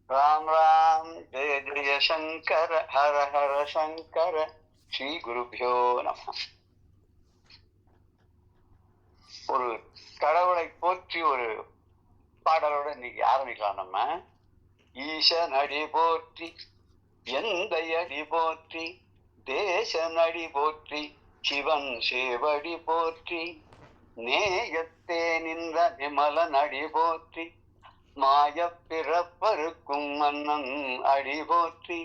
ராம் ராம் ஜெய ஜெய சங்கர ஹர ஹர சங்கர ஸ்ரீ குருபியோ நம. ஒரு கடவுளை போற்றி ஒரு பாடலோட இன்னைக்கு ஆரம்பிக்கலாம். நம்ம ஈசன் அடி போற்றி, எந்தை அடி போற்றி, தேசன் அடி போற்றி, சிவன் சேவடி போற்றி, நேயத்தே நின்ற விமலன் அடி போற்றி, மாய பிறப்பருக்கும் மன்னன் அடி போற்றி,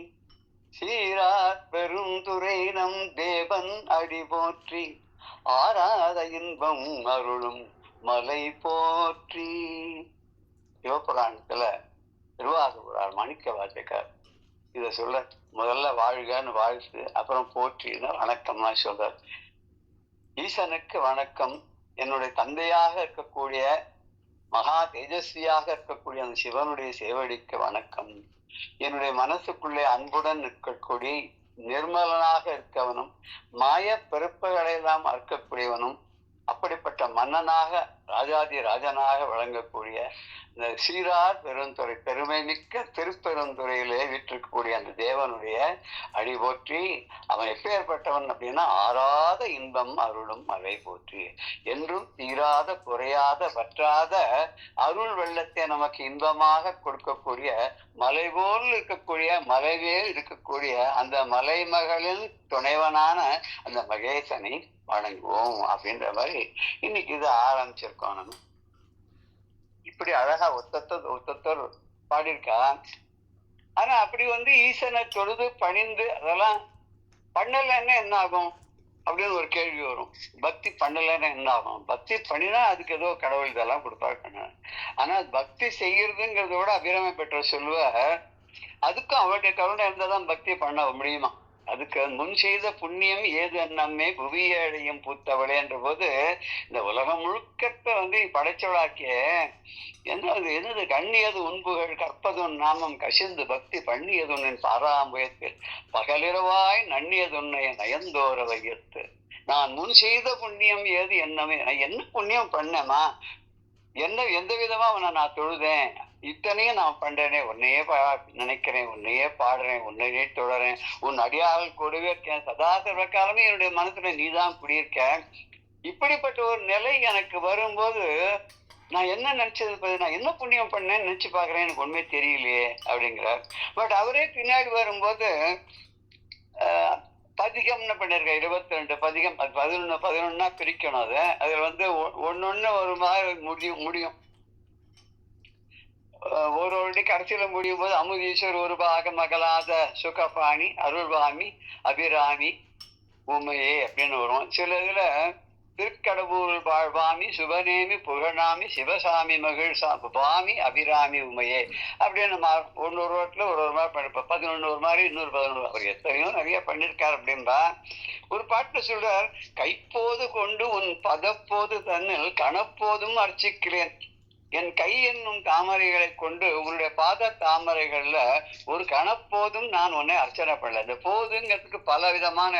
சீரார் பெருந்துரை நம் தேவன் அடி போற்றி, ஆராத இன்பம் அருளும் மலை போற்றி. சிவபுராணத்துல திருவாசூரார் மாணிக்க வாசகர் இத சொல்ல முதல்ல வாழ்கன்னு வாழ்த்து, அப்புறம் போற்றின்னு வணக்கம்னா சொல்றார். ஈசனுக்கு வணக்கம். என்னுடைய தந்தையாக இருக்கக்கூடிய மகா தேஜஸ்வியாக இருக்கக்கூடிய அந்த சிவனுடைய சேவடிக்கு வணக்கம். என்னுடைய மனசுக்குள்ளே அன்புடன் இருக்கக்கூடிய நிர்மலனாக இருக்கவனும் மாய பெருப்புகளை எல்லாம் அறுக்கக்கூடியவனும் அப்படிப்பட்ட மன்னனாக ராஜாதி ராஜனாக விளங்கக்கூடிய இந்த சீரார் பெருந்துறை, பெருமை மிக்க திருப்பெருந்துறையிலே வீற்றிருக்கக்கூடிய அந்த தேவனுடைய அடி போற்றி. அவன் எப்பேற்பட்டவன் அப்படின்னா, ஆறாத இன்பம் அருளும் மலை போற்றி. என்றும் தீராத குறையாத வற்றாத அருள் வெள்ளத்தை நமக்கு இன்பமாக கொடுக்கக்கூடிய மலை போல் இருக்கக்கூடிய மலைவேல் இருக்கக்கூடிய அந்த மலைமகளின் துணைவனான அந்த மகேசனை வணங்குவோம் அப்படின்ற மாதிரி இன்னைக்கு இது ஆரம்பிச்சிருக்கோம். நம்ம இப்படி அழகா ஒத்தத்தர் பாடியிருக்கா. ஆனா அப்படி ஈசனை தொழுது பணிந்து அதெல்லாம் பண்ணலன்னா என்ன ஆகும் அப்படின்னு ஒரு கேள்வி வரும். பக்தி பண்ணலன்னா என்ன ஆகும்? பக்தி பண்ணினா அதுக்கு ஏதோ கடவுள் இதெல்லாம் கொடுப்பாரு. ஆனா பக்தி செய்யறதுங்கிறத விட அபிராமி பெற்ற சொல்லுவ, அதுக்கும் அவருடைய கருணை இருந்தாதான் பக்தி பண்ண முடியுமா? அதுக்கு முன் செய்த புண்ணியம் ஏது அன்னம்மே புவியடையும் பூத்தவளே என்ற போது, இந்த உலகம் முழுக்கத்தை படைச்சவளாக்கிய என்னது கண்ணியது உண்புகள் கற்பதுன் நாமம் கசிந்து பக்தி பண்ணியது உன்னின் பாராம்பயத்தில் பகலிரவாய் நன்னியது உன்னை நயந்தோர வையத்து. நான் முன் செய்த புண்ணியம் ஏது என்னமே, நான் என்ன புண்ணியம் பண்ணேமா, எந்த விதமா அவனை நான் தொழுதேன், இத்தனையும் நான் பண்றேனே, உன்னையே நினைக்கிறேன், உன்னையே பாடுறேன், உன்னையே தொடறேன், உன் அடியார்கள் கூடவே இருக்கேன், சதா சர்வ காலமே என்னுடைய மனசுல நீதான் குடியிருக்க. இப்படிப்பட்ட ஒரு நிலை எனக்கு வரும்போது நான் என்ன நினைச்சது, நான் என்ன புண்ணியம் பண்ணேன்னு நினைச்சு பாக்குறேன், எனக்கு ஒண்ணுமே தெரியலையே அப்படிங்கிறார். பட் அவரே பின்னாடி வரும்போது பதிகம்னு பண்ணிருக்க 22 பதிகம், அது 11 பிரிக்கணும். அதுல ஒன்னொன்னு ஒரு மாதிரி முடியும். ஒரு கடைசியில முடியும் போது அமுதீஸ்வர் ஒரு பாக மகளாத சுகபாணி அருள்வாமி அபிராமி உமையே அப்படின்னு வரும். சில இதுல திருக்கடவுள் வாழ்வாமி சுபநேமி புகழாமி சிவசாமி மகிழ் பாமி அபிராமி உமையே அப்படின்னு ஒரு வாரத்துல ஒரு மாதிரி பண்ணிருப்ப. 11 ஒரு மாதிரி, இன்னொரு 11. அவர் எத்தனையோ நிறைய பண்ணிருக்காரு அப்படின்பா. ஒரு பாட்டு சொல்றார், கைப்போது கொண்டு உன் பதப்போது தன்னில் கணப்போதும் அர்ச்சிக்கிறேன், என் கை என்னும் தாமரைகளை கொண்டு உன்னுடைய பாத தாமரைகள்ல ஒரு கணப்போதும் நான் உன்னை அர்ச்சனை பண்ணல. இந்த போதுங்கிறதுக்கு பல விதமான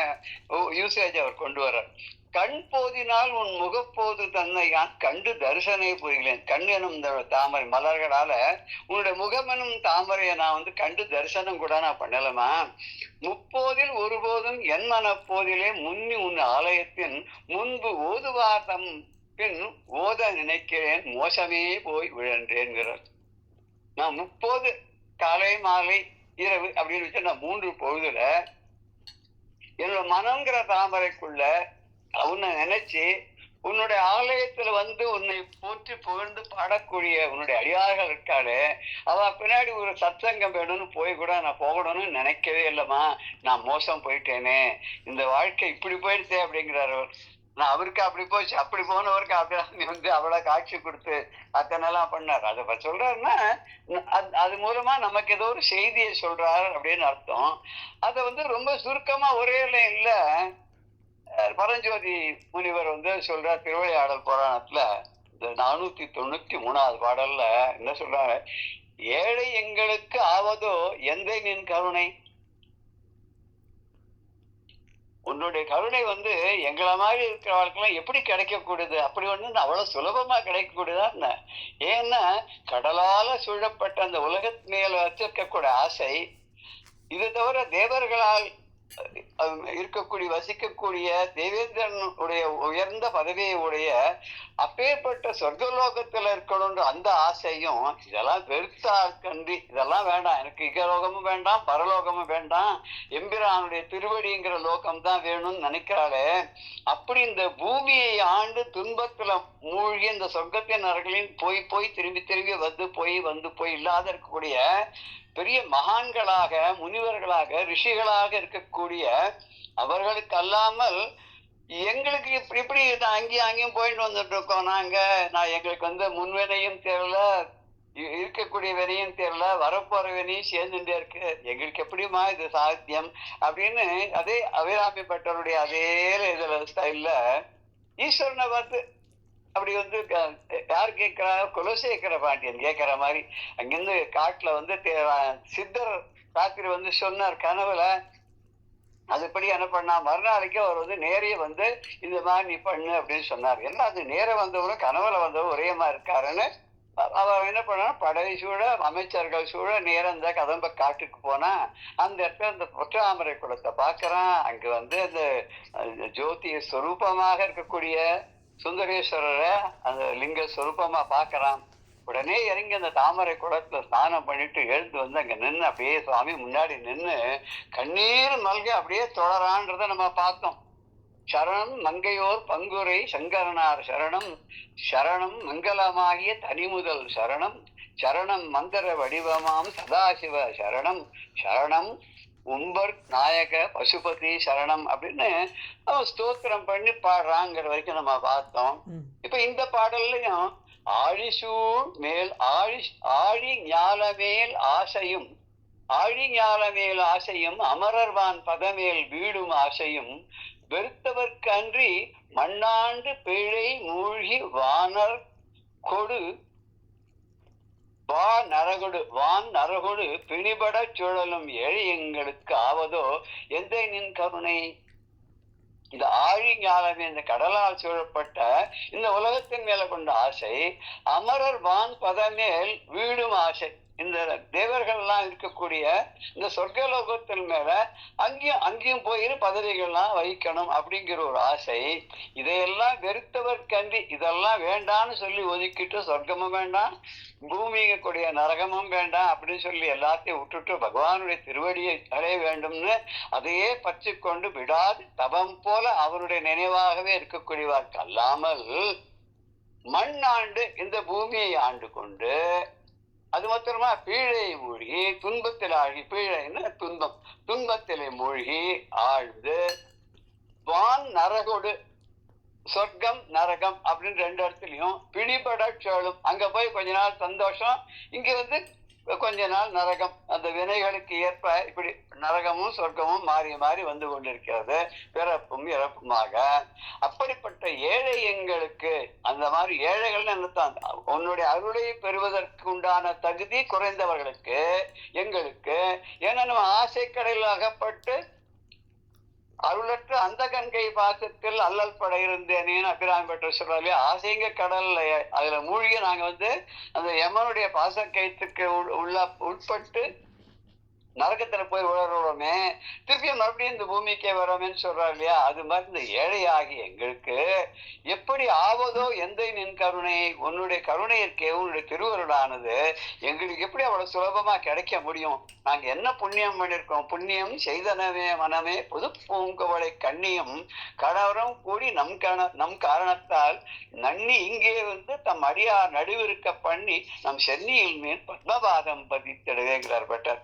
யூசேஜ் அவர் கொண்டு வர்றார். கண் போதினால் உன் முகப்போது தன்னை யான் கண்டு தரிசனை புரிகிறேன். கண் எனும் இந்த தாமரை மலர்களால உன்னுடைய முகம் எனும் தாமரையை நான் கண்டு தரிசனம் கூட நான் பண்ணலமா. முப்போதில் ஒருபோதும் என் மனப்போதிலே முன்னி உன் ஆலயத்தின் முன்பு ஓதுவாதம் பின் ஓத நினைக்கிறேன் மோசமே போய் விழன்றேன்கிறார். நான் 30 காலை மாலை இரவு அப்படின்னு வச்சு நான் 3 பொழுதுல என்னோட மனங்கிற தாமரைக்குள்ள உன்னை நினைச்சு உன்னுடைய ஆலயத்துல உன்னை போற்றி புகழ்ந்து பாடக்கூடிய உன்னுடைய அடியார்கள் இருக்காளே, அவ பின்னாடி ஒரு சத்சங்கம் வேணும்னு போய் கூட நான் போகணும்னு நினைக்கவே இல்லைம்மா. நான் மோசம் போயிட்டேனே, இந்த வாழ்க்கை இப்படி போயிடுச்சே அப்படிங்கிறார் அவர். நான் அவருக்கு அப்படி போச்சு, அப்படி போனவருக்கு அபிராமி அவளை காட்சி கொடுத்து அத்தனைலாம் பண்ணார். அதை சொல்றாருன்னா அது மூலமா நமக்கு ஏதோ ஒரு செய்தியை சொல்றாரு அப்படின்னு அர்த்தம். அதை ரொம்ப சுருக்கமா ஒரே இல்ல பரஞ்சோதி முனிவர் சொல்றார். திருவிளையாடல் புராணத்துல இந்த 493வது பாடல்ல என்ன சொல்றாரு, ஏழை எங்களுக்கு ஆவதோ எந்தை நின் கருணை, உன்னுடைய கருணை எங்களை மாதிரி இருக்கிறவர்களுக்கெல்லாம் எப்படி கிடைக்கக்கூடியது? அப்படி அவ்வளவு சுலபமா கிடைக்கக்கூடியதா என்ன? ஏன்னா கடலால சூழப்பட்ட அந்த உலகத்து மேல வச்சிருக்கக்கூடிய ஆசை, இது தவிர தேவர்களால் இருக்கக்கூடிய வசிக்கக்கூடிய தேவேந்திரனுடைய உயர்ந்த பதவியை உடைய அப்பேற்பட்ட சொர்க்கலோகத்துல இருக்கணும்ன்ற அந்த ஆசையும் இதெல்லாம் வெறுத்தால் கண்டி இதெல்லாம் வேண்டாம், எனக்கு இகலோகமும் வேண்டாம் பரலோகமும் வேண்டாம், எம்பிரானுடைய திருவடிங்கிற லோகம் தான் வேணும்னு நினைக்கிறாளே. அப்படி இந்த பூமியை ஆண்டு துன்பத்துல மூழ்கி இந்த சொர்க்கத்தின் நரகளின் போய் போய் திரும்பி திரும்பி வந்து போய் இல்லாத இருக்கக்கூடிய பெரிய மகான்களாக முனிவர்களாக ரிஷிகளாக இருக்கக்கூடிய அவர்களுக்கு அல்லாமல் எங்களுக்கு இப்படி அங்கேயும் அங்கேயும் போயிட்டு வந்துட்டு இருக்கோம். எங்களுக்கு முன்வினையும் தெரியல, இருக்கக்கூடிய வினையும் தெரியல, வரப்போற வினையும் சேர்ந்துட்டே இருக்கு, எங்களுக்கு எப்படிமா இது சாத்தியம் அப்படின்னு அதே அபிராமி பட்டருடைய அதே இதுல ஸ்டைல்ல ஈஸ்வரனை பார்த்து அப்படி யார் கேட்கிறா? குலசேகர பாண்டியன் கேட்கிற மாதிரி அங்கிருந்து காட்டுல சித்தர் ராத்திரி சொன்னார் கனவுல. அதுபடி என்ன பண்ணா, மறுநாளைக்கு அவர் நேரையே இந்த மாதிரி நீ பண்ணு அப்படின்னு சொன்னார். என்ன அது நேர வந்தவரும் கனவுல வந்தவரும் ஒரே மாதிரி இருக்காருன்னு அவர் என்ன பண்ணா, படை சூழ அமைச்சர்கள் சூழ நேரம் இந்த கதம்ப காட்டுக்கு போனா அந்த இடத்துல இந்த பொற்றாமரை குளத்தை பாக்குறான். அங்க அந்த ஜோதிய ஸ்வரூபமாக இருக்கக்கூடிய சுந்தரேஸ்வரரை அந்த லிங்க ஸ்வரூபமா பாக்குறான். உடனே இறங்கி அந்த தாமரை குளத்துல ஸ்நானம் பண்ணிட்டு எழுந்து அங்க நின்று அப்படியே சுவாமி முன்னாடி நின்று கண்ணீர் மல்க அப்படியே தொடரான்றத நம்ம பார்த்தோம். சரணம் மங்கையோர் பங்குரை சங்கரனார் சரணம், சரணம் மங்களமாகிய தனிமுதல் சரணம், சரணம் மந்திர வடிவமாம் சதாசிவ சரணம், சரணம் உம்பர் நாயக பசுபதி சரணம் அப்படின்னு அவன் ஸ்தோத்திரம் பண்ணி பாடுறாங்கிற வரைக்கும் நம்ம பார்த்தோம். இப்ப இந்த பாடல்லையும் ஆழிசூழ் மேல் ஆழி ஞாலமேல் ஆசையும், ஆழி ஞாலமேல் ஆசையும், அமரர்வான் பதமேல் வீடும் ஆசையும், வெறுத்தவர்க்கு அன்றி மண்ணாண்டு பிழை மூழ்கி வானர் கொடு வான் நரகொடு பிணிபட சுழலும் ஏழை எங்களுக்கு ஆவதோ எந்த நின் கருணை. இந்த ஆழி ஞாலமே இந்த கடலால் சூழப்பட்ட இந்த உலகத்தின் மேல கொண்ட ஆசை, அமரர் வான் பதமேல் வீடும் ஆசை, இந்த தேவர்கள் எல்லாம் இருக்கக்கூடிய இந்த சொர்க்கலோகத்தின் மேல அங்கேயும் போயிரு பதவிகள்லாம் வகிக்கணும் அப்படிங்கிற ஒரு ஆசை. இதையெல்லாம் வெறுத்தவர் கண்டி இதெல்லாம் வேண்டான்னு சொல்லி ஒதுக்கிட்டு சொர்க்கமும் வேண்டாம் பூமிங்க கூடிய நரகமும் வேண்டாம் அப்படின்னு சொல்லி எல்லாத்தையும் விட்டுட்டு பகவானுடைய திருவடியை அடைய வேண்டும்னு அதையே பற்றி கொண்டு விடாது தபம் போல அவருடைய நினைவாகவே இருக்கக்கூடியவார்க்கு அல்லாமல் மண்ணாண்டு இந்த பூமியை ஆண்டு கொண்டு அது மாத்திரமா பீழை மூழ்கி துன்பத்தில் ஆழ்கி, பீழைன்னு துன்பம், துன்பத்திலே மூழ்கி ஆழ்ந்து வான் நரகோடு சொர்க்கம் நரகம் அப்படின்னு ரெண்டு இடத்துலயும் பிடிபட சோழும், அங்க போய் கொஞ்ச நாள் சந்தோஷம், இங்க கொஞ்ச நாள் நரகம். அந்த வினைகளுக்கு ஏற்ப இப்படி நரகமும் சொர்க்கமும் மாறி மாறி வந்து கொண்டிருக்கிறது, பிறப்பும் இறப்புமாக. அப்படிப்பட்ட ஏழை எங்களுக்கு, அந்த மாதிரி ஏழைகள் என்னத்தான் உன்னுடைய அருளை பெறுவதற்கு உண்டான தகுதி குறைந்தவர்களுக்கு எங்களுக்கு, ஏன்னா நம்ம ஆசை கடலில் அகப்பட்டு அருளற்ற அந்த கங்கை பாசத்தில் அல்லல் பட இருந்தேனேன்னு அபிராமி பட்டர் சொல்றாரு. ஆசைங்க கடல்ல அதுல மூழ்கி நாங்க அந்த யமனுடைய பாசக்கயத்துக்கு உட்பட்டு நரகத்துல போய் உழறோமே, திருப்பியும் மறுபடியும் இந்த பூமிக்கே வரோமேன்னு சொல்றாரு இல்லையா. அது மாதிரி இந்த ஏழையாகி எங்களுக்கு எப்படி ஆவதோ எந்த நின் கருணை, உன்னுடைய கருணை இருக்கே, உன்னுடைய திருவருளானது எங்களுக்கு எப்படி அவ்வளவு சுலபமா கிடைக்க முடியும்? நாங்க என்ன புண்ணியம் பண்ணிருக்கோம்? புண்ணியம் செய்தனவே மனமே பொது பூங்கவளை கண்ணியும் கணவரும் கூடி நம் காரணத்தால் நன்னி இங்கே தம் அடியார் நடுவிருக்க பண்ணி நம் சென்னியில் மேல் பத்மபாதம் பதித்திடுவேங்கிறார் பட்டர்.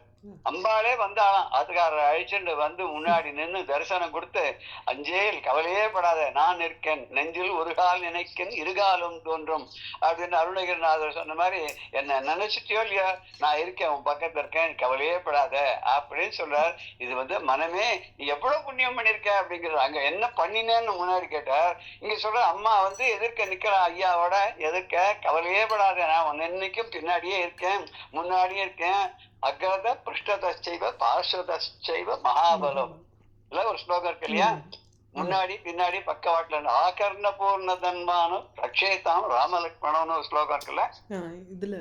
அம்பாளே வந்தாலாம், ஆத்துக்காரர் அழிச்சுட்டு முன்னாடி நின்று தரிசனம் கொடுத்து, அஞ்சேல் கவலையே படாத, நான் இருக்கேன், நெஞ்சில் ஒரு கால் நினைக்கேன் இருகாலும் தோன்றும் அப்படின்னு அருணகிரிநாதர் சொன்ன மாதிரி, என்ன நினைச்சிட்டியோ இல்லையா, நான் இருக்கேன், உன் பக்கத்துல இருக்கேன், கவலையே படாத அப்படின்னு சொல்றார். இது மனமே நீ எவ்வளவு புண்ணியம் பண்ணிருக்க அப்படிங்கிறது. அங்க என்ன பண்ணினேன்னு முன்னாடி கேட்டார். இங்க சொல்ற அம்மா எதிர்க்க நிக்கிற ஐயாவோட எதிர்க்க, கவலையே படாத, நான் என்னைக்கும் பின்னாடியே இருக்கேன், முன்னாடியே இருக்கேன், அக்ரத பிருஷ்டதச்சைவ பார்ஷதச்சைவ மகாபலம், இல்ல ஒரு ஸ்லோகம் இருக்கு இல்லையா, முன்னாடி பின்னாடி பக்கவாட்டுல ஆகர்ண பூர்ண தன்மானம் ரக்ஷேதாம் ராமலக்ஷ்மணம்னு ஒரு ஸ்லோகம் இருக்குல்ல, இதுல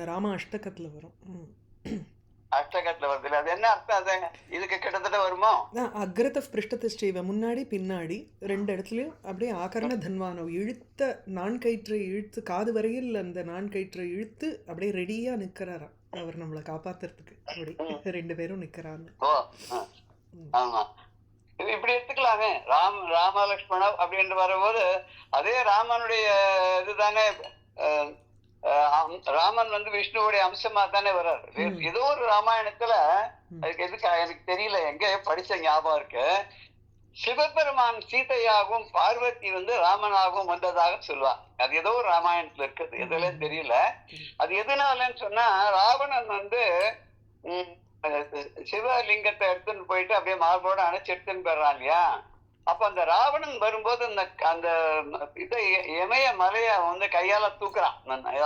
ராம அஷ்டகத்துல வரும். அஷ்டகத்துல வருது இல்ல, அது என்ன அர்த்தம்? அது இதுக்கு கிட்டத்தட்ட வருமோ? அக்ரத பிருஷ்டதிஷ்டைவ முன்னாடி பின்னாடி ரெண்டு இடத்துலயும் அப்படியே ஆகர்ண தன்வானவ் இழுத்த நான்கயிற்றை இழுத்து காது வரையில் அந்த நான்கயிற்றை இழுத்து அப்படியே ரெடியா நிக்கிறாராம் அவர் நம்மளை காப்பாத்துறதுக்கு. அப்படி ரெண்டு பேரும் நிக்கிறாங்க. ஓ ஆமா, இது இப்படி எடுத்துக்கலாமே. ராமலக்ஷ்மண அப்படின்னு வரும்போது அதே ராமனுடைய இதுதானே. ராமன் வந்து விஷ்ணுவுடைய அம்சமா தானே வர்றாரு. ஏதோ ஒரு ராமாயணத்துல, அதுக்கு எதுக்கு எனக்கு தெரியல, எங்க படிச்ச ஞாபகம் இருக்கு, சிவபெருமான் சீதையாகவும் பார்வதி வந்து ராமனாகவும் வந்ததாக சொல்லுவாங்க. அது ஏதோ ஒரு ராமாயணத்துல இருக்குது, எதுல தெரியல. அது எதனாலன்னு சொன்னா, ராவணன் வந்து சிவலிங்கத்தை எடுத்துன்னு போயிட்டு அப்படியே மார்போட அணைச்சு எடுத்துன்னு போயிடுறான் இல்லையா. அப்ப அந்த ராவணன் வரும்போது அந்த இதை இமய மலைய வந்து கையால தூக்குறான்.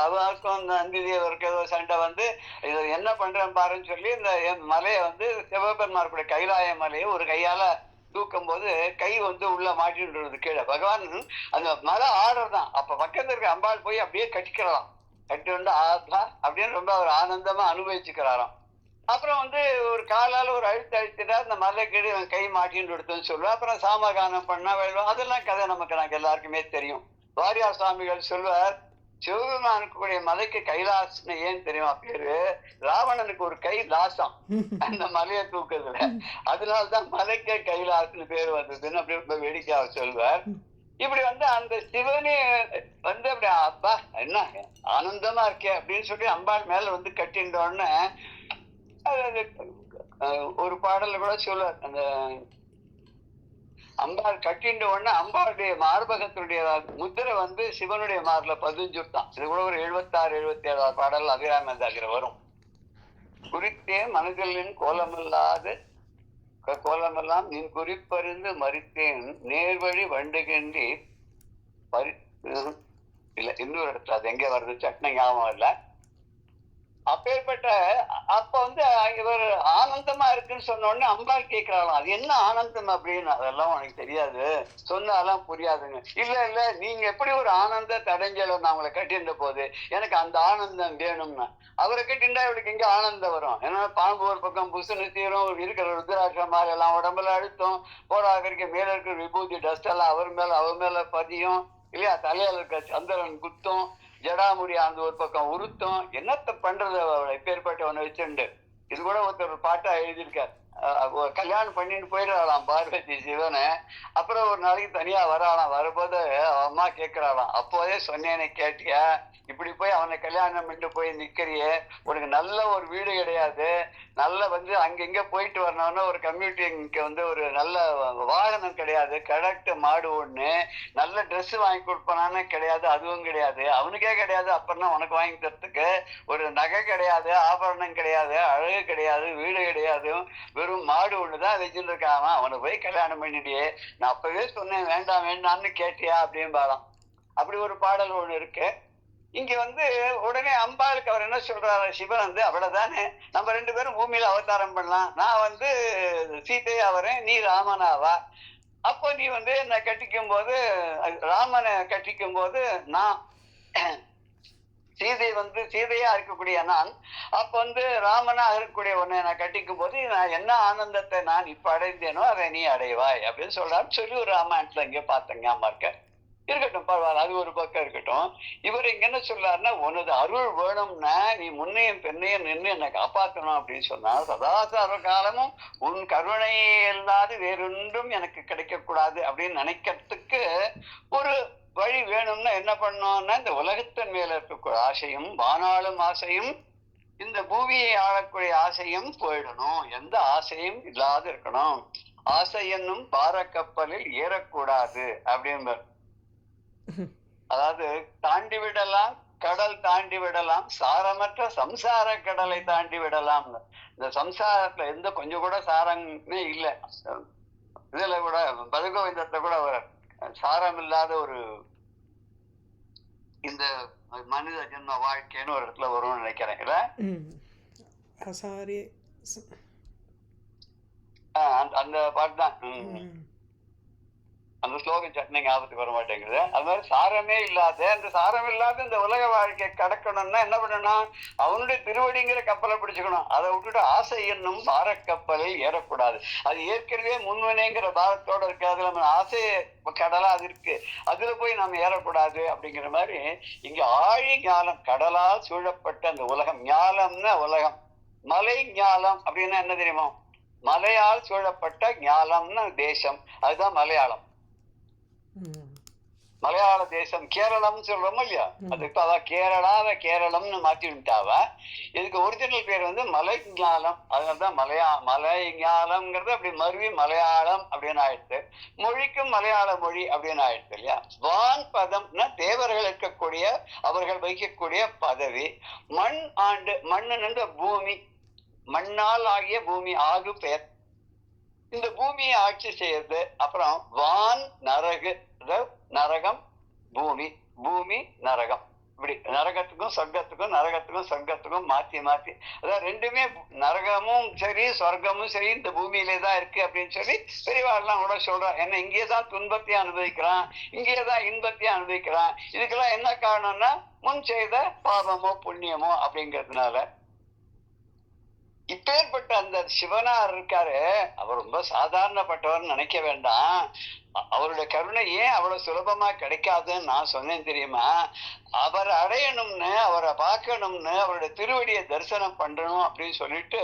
அவருக்கும் அந்த நந்திதேவருக்கு ஏதோ சண்டை வந்து இதை என்ன பண்றேன் பாருன்னு சொல்லி இந்த மலையை வந்து சிவபெருமானுடைய கைலாய மலையை ஒரு கையால தூக்கும் போது கை வந்து உள்ள மாட்டின்றது கீழே. பகவான் அந்த மலை ஆடுறதான். அப்ப பக்கத்துல இருக்க அம்பாள் போய் அப்படியே கட்டிக்கிறாராம். கட்டி வந்து ஆதா அப்படின்னு ரொம்ப அவர் ஆனந்தமா அனுபவிச்சுக்கிறாராம். அப்புறம் வந்து ஒரு காலால ஒரு அழுத்திட்டா அந்த மலை கீழே கை மாட்டின்னு எடுத்துன்னு சொல்லுவேன். அப்புறம் சாமகானம் பண்ணா வெல்வம், அதெல்லாம் கதை நமக்கு எல்லாருக்குமே தெரியும். வாரியார் சுவாமிகள் சொல்வார், சிவபெருமானுக்கு கூடிய மலைக்கு கைலாசம்னு ஏன் தெரியுமா பேரு? ராவணனுக்கு ஒரு கை லாசம் அந்த மலையை தூக்குறதுல, அதனால்தான் மலைக்கே கைலாசம்னு பேர் வந்ததுன்னு அப்படி ரொம்ப வேடிக்கையாக சொல்வார். இப்படி வந்து அந்த சிவனே வந்து அப்படி அப்பா என்ன ஆனந்தமா இருக்கே அப்படின்னு சொல்லி அம்பாள் மேல வந்து கட்டின்றோன்னு ஒரு பாடல்ல கூட சொல்லுவார். அந்த அம்பாள் கட்டின்ற உடனே அம்பாளுடைய மார்பகத்துடைய முத்திரை வந்து சிவனுடைய மார்ல பதிஞ்சுட்டான். இது கூட ஒரு 76 77 பாடல் அபிராமந்தாகிற வரும். குறித்தே மனதிலின் கோலமெல்லாம் நின் குறிப்பறிந்து மறித்தேன் நேர்வழி வண்டுகின்றி இல்ல இன்னொரு இடத்துல அது எங்க வருது சட்னி ஞாபகம் இல்ல. அப்பேற்பட்ட அப்ப வந்து இவர் ஆனந்தமா இருக்குன்னு சொன்ன உடனே அம்பாள் கேட்கிறாளாம், அது என்ன ஆனந்தம் அப்படின்னு. அதெல்லாம் உனக்கு தெரியாது, சொன்னாலாம் புரியாதுங்க. இல்ல நீங்க எப்படி ஒரு ஆனந்தத்தை அடைஞ்சல நான் உங்களை கட்டின்ற போது எனக்கு அந்த ஆனந்தம் வேணும்னா. அவரை கட்டிண்டா இவளுக்கு எங்க ஆனந்தம் வரும்? ஏன்னா பாம்பு ஒரு பக்கம் புசுன்னு தீரும், இருக்கிற ருத்ராட்ச மாதிரி எல்லாம் உடம்புல அழுத்தம், போராக மேல இருக்கிற விபூதி டஸ்ட் எல்லாம் அவர் மேல பதியும் இல்லையா, தலையில இருக்க சந்திரன் குத்தும், ஜடாமுடி அந்த ஒரு பக்கம் உருத்தம், என்னத்த பண்றது அவளை பேர்பட்டவனை வச்சுண்டு. இது கூட ஒருத்தர் பாட்டா எழுதியிருக்கார். கல்யாணம் பண்ணிட்டு போயிடலாம் பார்வதி சிவனை. அப்புறம் ஒரு நாளைக்கு தனியா வராளாம். வரும்போது அம்மா கேட்கிறாளாம், அப்போதே சொன்னேன்னு கேட்டியா, இப்படி போய் அவனை கல்யாணம் பண்ணிட்டு போய் நிக்கிறியே, உனக்கு நல்ல ஒரு வீடு கிடையாது, நல்ல வந்து அங்கங்க போயிட்டு வரணும்னா ஒரு கம்யூனிட்டி வந்து ஒரு நல்ல வாகனம் கிடையாது, கரெக்ட் மாடு ஒண்ணு, நல்ல ட்ரெஸ் வாங்கி கொடுப்பானு கிடையாது, அதுவும் கிடையாது, அவனுக்கே கிடையாது. அப்புறம் உனக்கு வாங்கி தரத்துக்கு ஒரு நகை கிடையாது, ஆபரணம் கிடையாது, அழகு கிடையாது, வீடு கிடையாது, வெறும் மாடு ஒண்ணுதான் வச்சுட்டு இருக்காம அவனை போய் கல்யாணம் பண்ணிட்டியே, நான் அப்பவே சொன்னேன் வேண்டாம் வேண்டாம்னு கேட்டியா அப்படின்னு பாடம். அப்படி ஒரு பாடல் ஒண்ணு இருக்கு. இங்க வந்து உடனே அம்பாளுக்கு அவர் என்ன சொல்றாரு, சிவன் வந்து அவ்வளவுதானே, நம்ம ரெண்டு பேரும் பூமியில அவதாரம் பண்ணலாம், நான் வந்து சீதையா வரேன், நீ ராமனாவா. அப்போ நீ வந்து என்ன கட்டிக்கும் போது, ராமனை கட்டிக்கும் போது நான் சீதை வந்து சீதையா இருக்கக்கூடிய நான், அப்ப வந்து ராமனா இருக்கக்கூடிய உன்னை நான் கட்டிக்கும் போது நான் என்ன ஆனந்தத்தை நான் இப்ப அடைந்தேனோ அதை நீ அடைவாய் அப்படின்னு சொல்றான்னு சொல்லி ஒரு ராமாயணத்துல இங்கே பார்த்தங்க. அம்மா இருக்கட்டும், பரவாயில்ல, அது ஒரு பக்கம் இருக்கட்டும். இவர் இங்க என்ன சொல்றாருன்னா, உனது அருள் வேணும்னா நீ முன்னையும் பெண்ணையும் நின்று என்னை காப்பாற்றணும் அப்படின்னு சொன்னா, சதாசார காலமும் உன் கருணையே இல்லாது வேறொன்றும் எனக்கு கிடைக்க கூடாது அப்படின்னு நினைக்கிறதுக்கு ஒரு வழி வேணும்னா என்ன பண்ணோம்னா, இந்த உலகத்தின் மேல இருக்கக்கூடிய ஆசையும் வானாளும் ஆசையும் இந்த பூமியை ஆளக்கூடிய ஆசையும் போயிடணும், எந்த ஆசையும் இல்லாது இருக்கணும், ஆசை என்னும் பாரக்கப்பலில் ஏறக்கூடாது அப்படின்னு. அதாவது தாண்டி விடலாம், கடல் தாண்டி விடலாம், சாரமற்ற சம்சார கடலை தாண்டி விடலாம். இந்த சம்சாரத்துல எந்த கொஞ்சம் கூட சாரமே இல்லை. இதுல கூட பதுகோவிந்தத்தை கூட சாரம் இல்லாத ஒரு இந்த மனித ஜென்ம வாழ்க்கைன்னு ஒரு இடத்துல வரும்னு நினைக்கிறேன். இல்ல அந்த பாட்டு தான். அந்த ஸ்லோகம் சட்னி ஞாபகத்துக்கு வர மாட்டேங்குது. அது மாதிரி சாரமே இல்லாத அந்த சாரம் இல்லாத இந்த உலக வாழ்க்கை கடக்கணும்னா என்ன பண்ணணும்? அவனுடைய திருவடிங்கிற கப்பலை பிடிச்சுக்கணும். அதை விட்டுட்டு ஆசை என்னும் பாரக்கப்பலில் ஏறக்கூடாது. அது ஏற்கனவே முன்வினைங்கிற பாரத்தோட இருக்கு. அதுல நம்ம ஆசை கடலா அது இருக்கு, அதுல போய் நம்ம ஏறக்கூடாது அப்படிங்கிற மாதிரி இங்க ஆழி ஞானம் கடலால் சூழப்பட்ட அந்த உலகம். ஞானம்னா உலகம். மலை ஞானம் அப்படின்னா என்ன தெரியுமா? மலையால் சூழப்பட்ட ஞானம்னு தேசம், அதுதான் மலையாளம். மலையாள தேசம் கேரளம் சொல்றோம் இல்லையா, அதுக்கு அதான் கேரளா கேரளம்னு மாத்தி விட்டாவ. இதுக்கு ஒரிஜினல் பேர் வந்து மலை ஞானம். அதனாலதான் மலை ஞானம்ங்கிறது அப்படி மருவி மலையாளம் அப்படின்னு ஆயிடுச்சு. மொழிக்கும் மலையாள மொழி அப்படின்னு ஆயிடுச்சு இல்லையா. வான் பதம்னா தேவர்கள் இருக்கக்கூடிய அவர்கள் வகிக்கக்கூடிய பதவி. மண் ஆண்டு, மண்ணுன்னு பூமி, மண்ணால் ஆகிய பூமி ஆகு பெயர். இந்த பூமியை ஆட்சி செய்யறது. அப்புறம் வான் நரகு, நரகம் பூமி, பூமி நரகம். இப்படி நரகத்துக்கும் சொர்க்கத்துக்கும் நரகத்துக்கும் சொர்க்கத்துக்கும் மாத்தி மாத்தி, அதாவது ரெண்டுமே நரகமும் சரி சொர்க்கமும் சரி இந்த பூமியிலே தான் இருக்கு அப்படின்னு சொல்லி பெரியவாள்லாம் கூட சொல்றான். ஏன்னா இங்கேதான் துன்பத்தையும் அனுபவிக்கிறான், இங்கேதான் இன்பத்தையும் அனுபவிக்கிறான். இதுக்கெல்லாம் என்ன காரணம்னா முன் செய்த பாவமோ புண்ணியமோ அப்படிங்கிறதுனால. இப்பேற்பட்ட அந்த சிவனார் இருக்காரு, அவர் ரொம்ப சாதாரணப்பட்டவர் நினைக்க வேண்டாம். அவருடைய கருணை ஏன் அவ்வளவு சுலபமா கிடைக்காதுன்னு நான் சொன்னேன் தெரியுமா? அவரை அடையணும்னு, அவரை பார்க்கணும்னு, அவருடைய திருவடியை தரிசனம் பண்ணணும் அப்படின்னு சொல்லிட்டு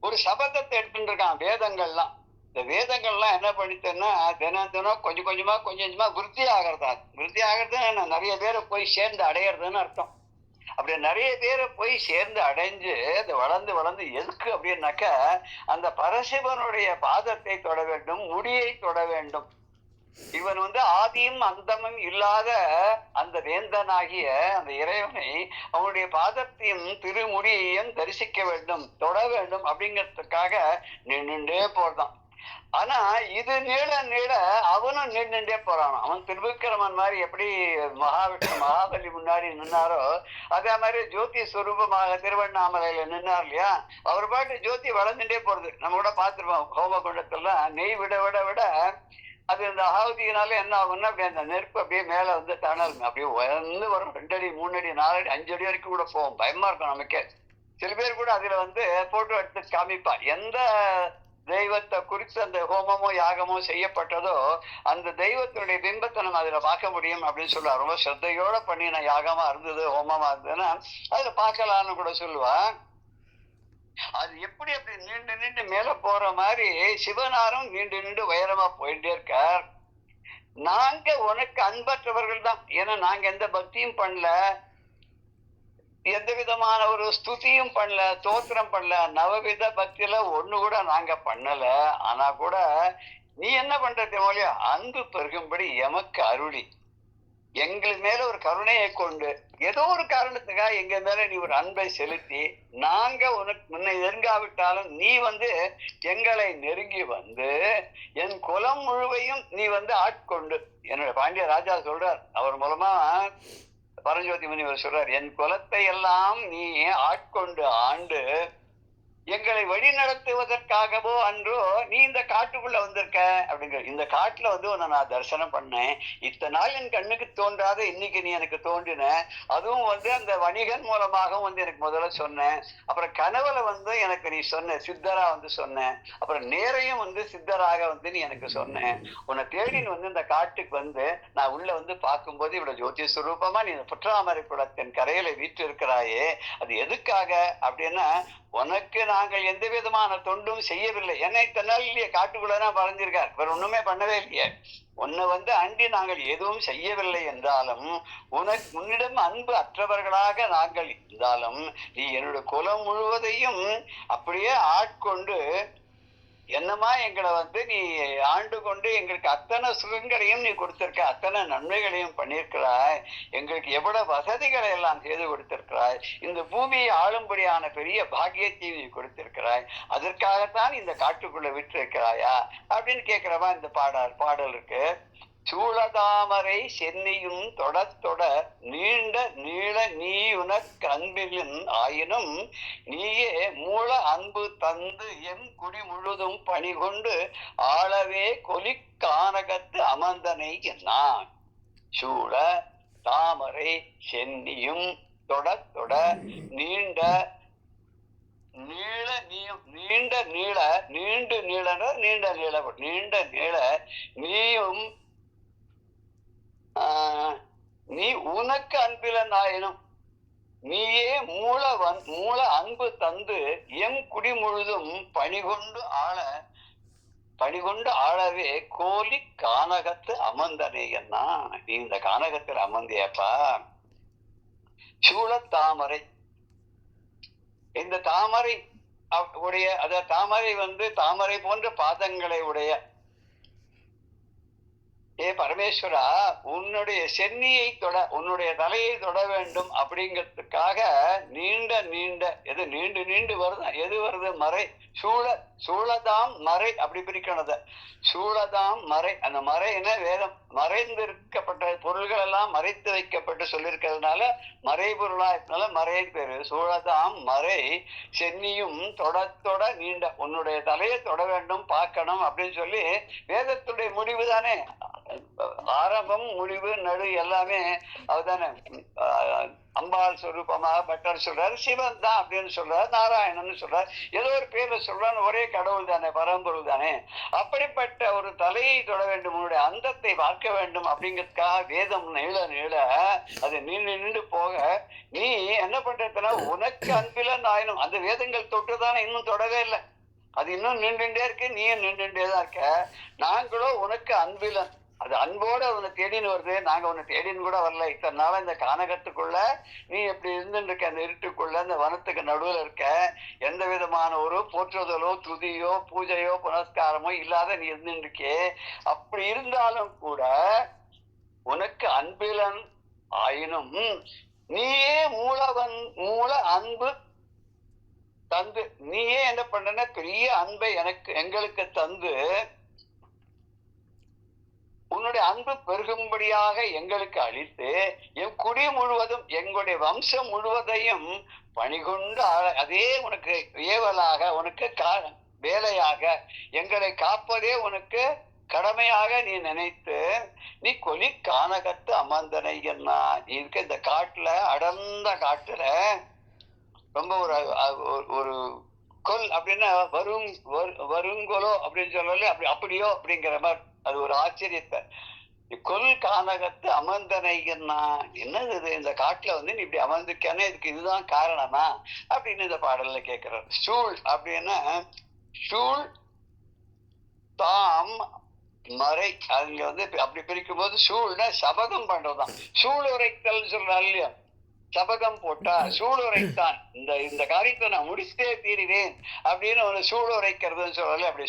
ஒரு சபதத்தை எடுத்துட்டு இருக்கான். வேதங்கள்லாம், இந்த வேதங்கள்லாம் என்ன பண்ணிட்டேன்னா தினம் தினம் கொஞ்சம் கொஞ்சமா விருத்தி ஆகிறதா. விருத்தி ஆகிறதுன்னு நிறைய பேரை போய் சேர்ந்து அடையிறதுன்னு அர்த்தம். அப்படி நிறைய பேரை போய் சேர்ந்து அடைஞ்சு அது வளர்ந்து எதுக்கு அப்படின்னாக்க அந்த பரசிவனுடைய பாதத்தை தொட வேண்டும், முடியை தொட வேண்டும். இவன் வந்து ஆதியும் அந்தமும் இல்லாத அந்த வேந்தனாகிய அந்த இறைவனை அவனுடைய பாதத்தையும் திருமுடியையும் தரிசிக்க வேண்டும், தொட வேண்டும் அப்படிங்கிறதுக்காக நின்றுண்டே போறான். ஆனா இது நீள அவனும் நின்றுட்டே போறான். அவன் திருவிக்கிரமன் மாதிரி எப்படி மகாவிஷ்ணு மகாபலி முன்னாடி நின்னாரோ அதே மாதிரி ஜோதி சுரூபமாக திருவண்ணாமலையில நின்னார் இல்லையா. அவர் பாட்டு ஜோதி வளர்ந்துட்டே போறது. நம்ம கூட பார்த்துருப்போம் ஹோமகுண்டத்துல நெய் விட விட விட அது இந்த ஆகுதியினால என்ன ஆகும்னா அப்படியே அந்த நெருப்பு அப்படியே மேல வந்து தணல் அப்படியே உயர்ந்து வரும். 2 அடி 3 அடி 4 அடி 5 அடி வரைக்கும் கூட போவோம். பயமா இருக்கும் நமக்கே. சில பேர் கூட அதுல வந்து போட்டோ எடுத்து காமிப்பா. எந்த தெய்வத்தை குறித்து அந்த ஹோமமோ யாகமோ செய்யப்பட்டதோ அந்த தெய்வத்தினுடைய பிம்பத்தை நம்ம அதுல பார்க்க முடியும் அப்படின்னு சொல்லுவா. ரொம்ப ஸ்ரத்தையோட பண்ணின யாகமா இருந்தது, ஹோமமா இருந்ததுன்னா அதுல பார்க்கலான்னு கூட சொல்லுவா. அது எப்படி அப்படி நீண்டு மேல போற மாதிரி சிவனாரும் நீண்டு உயரமா போயிட்டே இருக்கார். நாங்க உனக்கு அன்பற்றவர்கள் தான். ஏன்னா நாங்க எந்த பக்தியும் பண்ணல, எந்த விதமான ஒரு ஸ்துதியும் பண்ணல, தோத்திரம் பண்ணல, நவவித பக்தியில ஒண்ணு கூட நாங்க பண்ணல. ஆனா கூட நீ என்ன பண்றது மொழியா அன்பு பெருகும்படி எமக்கு அருளி எங்கள் மேல ஒரு கருணையை கொண்டு ஏதோ ஒரு காரணத்துக்காக எங்க மேல நீ ஒரு அன்பை செலுத்தி நாங்க உனக்கு முன்னை நெருங்காவிட்டாலும் நீ வந்து எங்களை நெருங்கி வந்து என் குலம் முழுவையும் நீ வந்து ஆட்கொண்டு. என்னோட பாண்டிய ராஜா சொல்றார், அவர் மூலமா பரஞ்சோதி முனிவர் சொல்றார், என் குலத்தை எல்லாம் நீ ஆட்கொண்டு ஆண்டு எங்களை வழி நடத்துவதற்காகவோ அன்றோ நீ இந்த காட்டுக்குள்ள வந்திருக்க அப்படிங்கிற. இந்த காட்டுல வந்து உன்னை நான் தரிசனம் பண்ணேன். இத்தனை நாள் என் கண்ணுக்கு தோன்றாத இன்னைக்கு நீ எனக்கு தோன்றின. அதுவும் வந்து அந்த வணிகன் மூலமாகவும் வந்து எனக்கு முதல்ல சொன்னேன். அப்புறம் கனவுல வந்து எனக்கு நீ சொன்ன சித்தரா வந்து சொன்னேன். அப்புறம் நேரையும் வந்து சித்தராக வந்து நீ எனக்கு சொன்னேன். உன்னை தேடின்னு வந்து இந்த காட்டுக்கு வந்து நான் உள்ள வந்து பார்க்கும்போது இவ்வளவு ஜோதி சுரூபமா நீ புற்றாமரை குளத்தின் கரையில வீட்டு இருக்கிறாயே, அது எதுக்காக அப்படின்னா உனக்கு நாங்கள் எந்த விதமான தொண்டும் செய்யவில்லை. ஏன்னா இத்தனை நாள் இல்லையே காட்டுக்குள்ளதான் பறஞ்சிருக்கார், வேற ஒண்ணுமே பண்ணவே இல்லையே. உன்னை வந்து அண்டி நாங்கள் எதுவும் செய்யவில்லை என்றாலும் உன்னிடம் அன்பு அற்றவர்களாக நாங்கள் இருந்தாலும் நீ என்னுடைய குலம் முழுவதையும் அப்படியே ஆட்கொண்டு என்னமா எங்களை வந்து நீ ஆண்டு கொண்டு எங்களுக்கு அத்தனை சுகங்களையும் நீ கொடுத்திருக்க, அத்தனை நன்மைகளையும் பண்ணியிருக்கிறாய், எங்களுக்கு எவ்வளவு வசதிகளை எல்லாம் செய்து கொடுத்திருக்கிறாய், இந்த பூமியை ஆளும்படியான பெரிய பாக்கியத்தையும் நீ கொடுத்திருக்கிறாய், அதற்காகத்தான் இந்த காட்டுக்குள்ள விட்டு இருக்கிறாயா அப்படின்னு கேட்கிறவா இந்த பாடல் இருக்கு. சூழதாமரை சென்னியும் தொட தொட நீண்ட நீள நீ உனக்கு அன்பிலின் ஆயினும் நீயே மூல அன்பு தந்து எம் குடி முழுதும் பணி கொண்டு ஆளவே கொலி கானகத்து அமர்ந்தனை என்னான். சூழ தாமரை சென்னியும் தொட தொட நீண்ட நீள நீண்ட நீள நீண்டு நீள நீண்ட நீள நீண்ட நீள நீயும் நீ உனக்கு அன்பிலன் ஆயினும் நீயே மூல அன்பு தந்து எம் குடி முழுதும் பணிகொண்டு ஆளவே கோலி கானகத்து அமர்ந்தனே என்ன. நீ இந்த கானகத்தில் அமர்ந்தியப்பா. சூழ தாமரை, இந்த தாமரை உடைய தாமரை தாமரை போன்ற பாதங்களை உடைய ஏ பரமேஸ்வரா, உன்னுடைய சென்னியை தொட, உன்னுடைய தலையை தொட வேண்டும் அப்படிங்கிறதுக்காக நீண்ட நீண்ட எது நீண்டு நீண்டு வருது, எது வருது? மறை. சூழதாம் மறை, அப்படி பிரிக்கணும். சூழதாம் மறை, அந்த மறைன்னா வேதம். மறைந்திருக்கப்பட்ட பொருள்கள் எல்லாம் மறைத்து வைக்கப்பட்டு சொல்லியிருக்கிறதுனால மறைபொருளா இருக்கனால மறைன்னு பேரு. சூழதாம் மறை சென்னியும் தொட தொட நீண்ட, உன்னுடைய தலையை தொட வேண்டும் பார்க்கணும் அப்படின்னு சொல்லி வேதத்துடைய முடிவு தானே. ஆரம்பம் முடிவு நடு எல்லாமே அதுதானே. அம்பாள் சொரூபமாக பட்டர் சொல்றாரு, சிவன் தான் அப்படின்னு சொல்றாரு, நாராயணன் சொல்றாரு, ஏதோ ஒரு பேர்ல சொல்றாரு, ஒரே கடவுள் தானே, பரம்பொருள் தானே. அப்படிப்பட்ட ஒரு தலையை தொட வேண்டும், உன்னுடைய அந்தத்தை பார்க்க வேண்டும் அப்படிங்கிறதுக்காக வேதம் நீள நீள அது நீண்டு நீண்டு போக நீ என்ன பண்றதுன்னா உனக்கு அன்பிலன் ஆயினும் அந்த வேதங்கள் தொட்டுதானே இன்னும் தொடவே இல்லை. அது இன்னும் நின்றுட்டே இருக்கு, நீயும் நின்றுட்டே தான் இருக்க. நாங்களோ உனக்கு அன்பிலன், அது அன்போட உன்னை தேடின்னு வருது. நாங்க உன்னை தேடின்னு கூட வரல. இத்தனை நாள இந்த கானகத்துக்குள்ள நீ எப்படி இருந்துட்டு இருக்க, அந்த இருட்டுக்குள்ள அந்த வனத்துக்கு நடுவில் இருக்க, எந்த விதமான ஒரு போற்றுதலோ துதியோ பூஜையோ புனஸ்காரமோ இல்லாத நீ இருந்துட்டு இருக்கே. அப்படி இருந்தாலும் கூட உனக்கு அன்பிலன் ஆயினும் நீயே மூல அன்பு தந்து, நீயே என்ன பண்றன்னா பெரிய அன்பை எங்களுக்கு தந்து உன்னுடைய அன்பு பெருகும்படியாக எங்களுக்கு அளித்து என் குடி முழுவதும் எங்களுடைய வம்சம் முழுவதையும் பணிகொண்டு அதே உனக்கு ஏவலாக, உனக்கு வேலையாக, எங்களை காப்பதே உனக்கு கடமையாக நீ நினைத்து நீ கொலி கானகத்து அமர்ந்தனை என்ன. நீ இருக்க இந்த காட்டுல, அடர்ந்த காட்டுல ரொம்ப ஒரு கொல் அப்படின்னா வருங்கொலோ அப்படின்னு சொல்லல, அப்படியோ அப்படிங்கிற மாதிரி அது ஒரு ஆச்சரியத்தை. கொல் கானகத்து அமர்ந்தனைன்னா என்னது இது? இந்த காட்டுல நீ இப்படி அமர்ந்துக்கானே, இதுக்கு இதுதான் காரணமா அப்படின்னு இந்த பாடல்ல கேட்கிறார். சூழ் அப்படின்னா சூழ் தாம் மறை, அங்க அப்படி பிரிக்கும் போது சூழ்னா சபகம் பண்றதுதான். சூழ் உரைத்தல் சொல்றாள் இல்லையா, சபகம் போட்டா சூளுரைத்தான், இந்த காரியத்தை நான் முடிச்சே தீருவேன் அப்படின்னு ஒரு சூளுரைக்கிறதுன்னு சொல்லல. அப்படி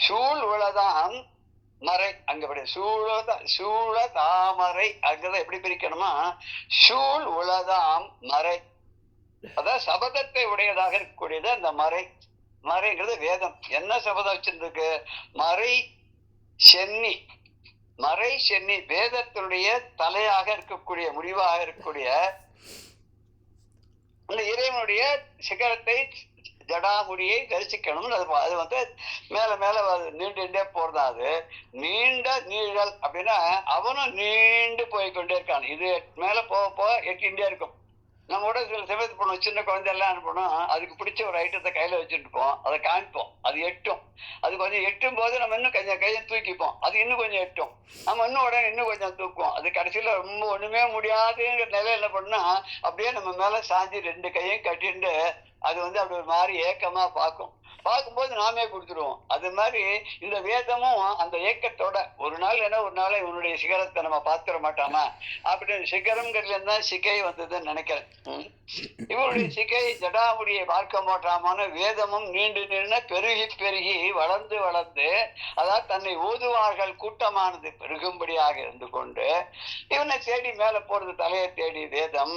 சூழ் உளதான் மறை, அங்க சூழ தாமரை அங்கதான் எப்படி பிரிக்கணுமா, சூழ் உளதாம் மறை, அதான் சபதத்தை உடையதாக இருக்கக்கூடியது அந்த மறை. மறைங்கிறது வேதம். என்ன சபதம் வச்சிருக்கு? மறை சென்னி, வேதத்தினுடைய தலையாக இருக்கக்கூடிய முடிவாக இருக்கக்கூடிய அந்த இறைவனுடைய சிகரத்தை ஜடாமுடியை தரிசிக்கணும். அது மேல மேல நீண்டுட்டே போறதா. அது நீண்ட நீழல் அப்படின்னா அவனும் நீண்டு போய்கொண்டே இருக்கான். இது மேல போக எட்டிகிட்டே இருக்கும். நம்ம கூட சில சமயத்து போனோம், சின்ன குழந்தை எல்லாம் அனுப்பணும், அதுக்கு பிடிச்ச ஒரு ஐட்டத்தை கையில வச்சுட்டு இருப்போம், அதை காமிப்போம், அது எட்டும். அது கொஞ்சம் எட்டும் போது நம்ம இன்னும் கொஞ்சம் கையை தூக்கிப்போம், அது இன்னும் கொஞ்சம் எட்டும், நம்ம இன்னும் உடனே இன்னும் கொஞ்சம் தூக்குவோம். அது கடைசியில ரொம்ப ஒண்ணுமே முடியாதுங்கிற நிலையில என்ன பண்ணா அப்படியே நம்ம மேல சாஞ்சி ரெண்டு கையும் கட்டிட்டு அது அப்படி ஒரு மாதிரி ஏக்கமா பார்க்கும்போது நாமே கொடுத்துருவோம். அது மாதிரி இந்த வேதமும் அந்த ஏக்கத்தோட ஒரு நாள் இவனுடைய சிகரத்தை நம்ம பார்த்துட மாட்டாமா அப்படின்னு சிகரம்ங்கிறதுல இருந்தா சிகை வந்ததுன்னு நினைக்கிறேன். இவருடைய சிகை ஜடாமுடியை பார்க்க மாட்டாமான வேதமும் நீண்டு நீண்ட பெருகி வளர்ந்து அதாவது தன்னை ஓதுவார்கள் கூட்டமானது பெருகும்படியாக இருந்து கொண்டு இவனை தேடி மேல போறது, தலையை தேடி வேதம்.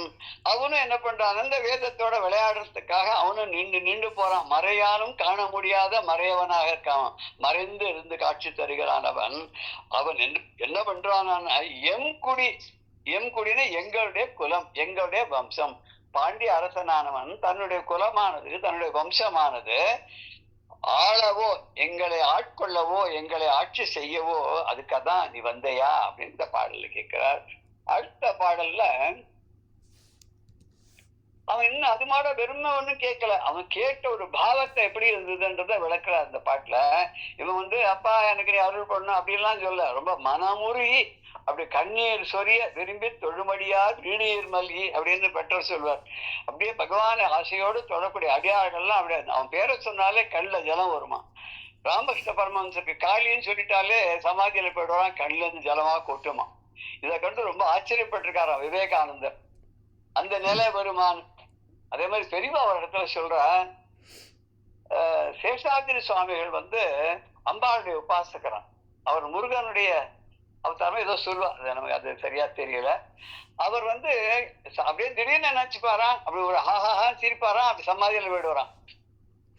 அவனும் என்ன பண்றான், அந்த வேதத்தோட விளையாடுறதுக்காக அவனும் நீண்டு போறான். மறையாலும் காண முடியாத மறையவனாக இருக்கான், மறைந்து இருந்து காட்சி தருகிறானவன். அவன் என்ன பண்றான், எம் குடின எங்களுடைய குலம், எங்களுடைய வம்சம். பாண்டிய அரசனானவன் தன்னுடைய குலமானது, தன்னுடைய வம்சமானது ஆளவோ, எங்களை ஆட்கொள்ளவோ, எங்களை ஆட்சி செய்யவோ அதுக்காதான் நீ வந்தையா அப்படின்னு இந்த பாடல்ல கேட்கிறார். அடுத்த பாடல்ல அவன் இன்னும் அது மாட வெறுமை ஒண்ணும் கேட்கல, அவன் கேட்ட ஒரு பாவத்தை எப்படி இருந்ததுன்றத விளக்குற அந்த பாட்டுல. இவன் அப்பா எனக்கு நீ அருள் பண்ணணும் அப்படின்லாம் சொல்ல, ரொம்ப மனமுருகி அப்படி கண்ணீர் சொரிய விரும்பி தொழுமடியார் வீணீர் மல்கி அப்படின்னு பெற்றோர் சொல்வார். அப்படியே பகவான் ஆசையோடு தொடக்கூடிய அடியார்கள்லாம் அப்படியே அவன் பேரை சொன்னாலே கண்ணில் ஜலம் வருமா. ராமகிருஷ்ண பரமஹம்சருக்கு காளின்னு சொல்லிட்டாலே சமாதியில போயிடுவான், கண்ணுல இருந்து ஜலமா கொட்டுமா. இதை கண்டு ரொம்ப ஆச்சரியப்பட்டிருக்காராம் விவேகானந்தர். அந்த நிலை வருமான். அதே மாதிரி பெரியவா ஒரு இடத்துல சொல்ற, சேஷாதிரி சுவாமிகள் அம்பாளுடைய உபாசகரான். அவர் முருகனுடைய அவதாரம் ஏதோ சொல்லுவார், நமக்கு அது சரியா தெரியல. அவர் அப்படியே திடீர்னு நினைச்சுப்பாரான், அப்படி ஒரு ஹாஹாஹா சிரிப்பாரான், அப்படி சமாதியில போயிடுவாரான்.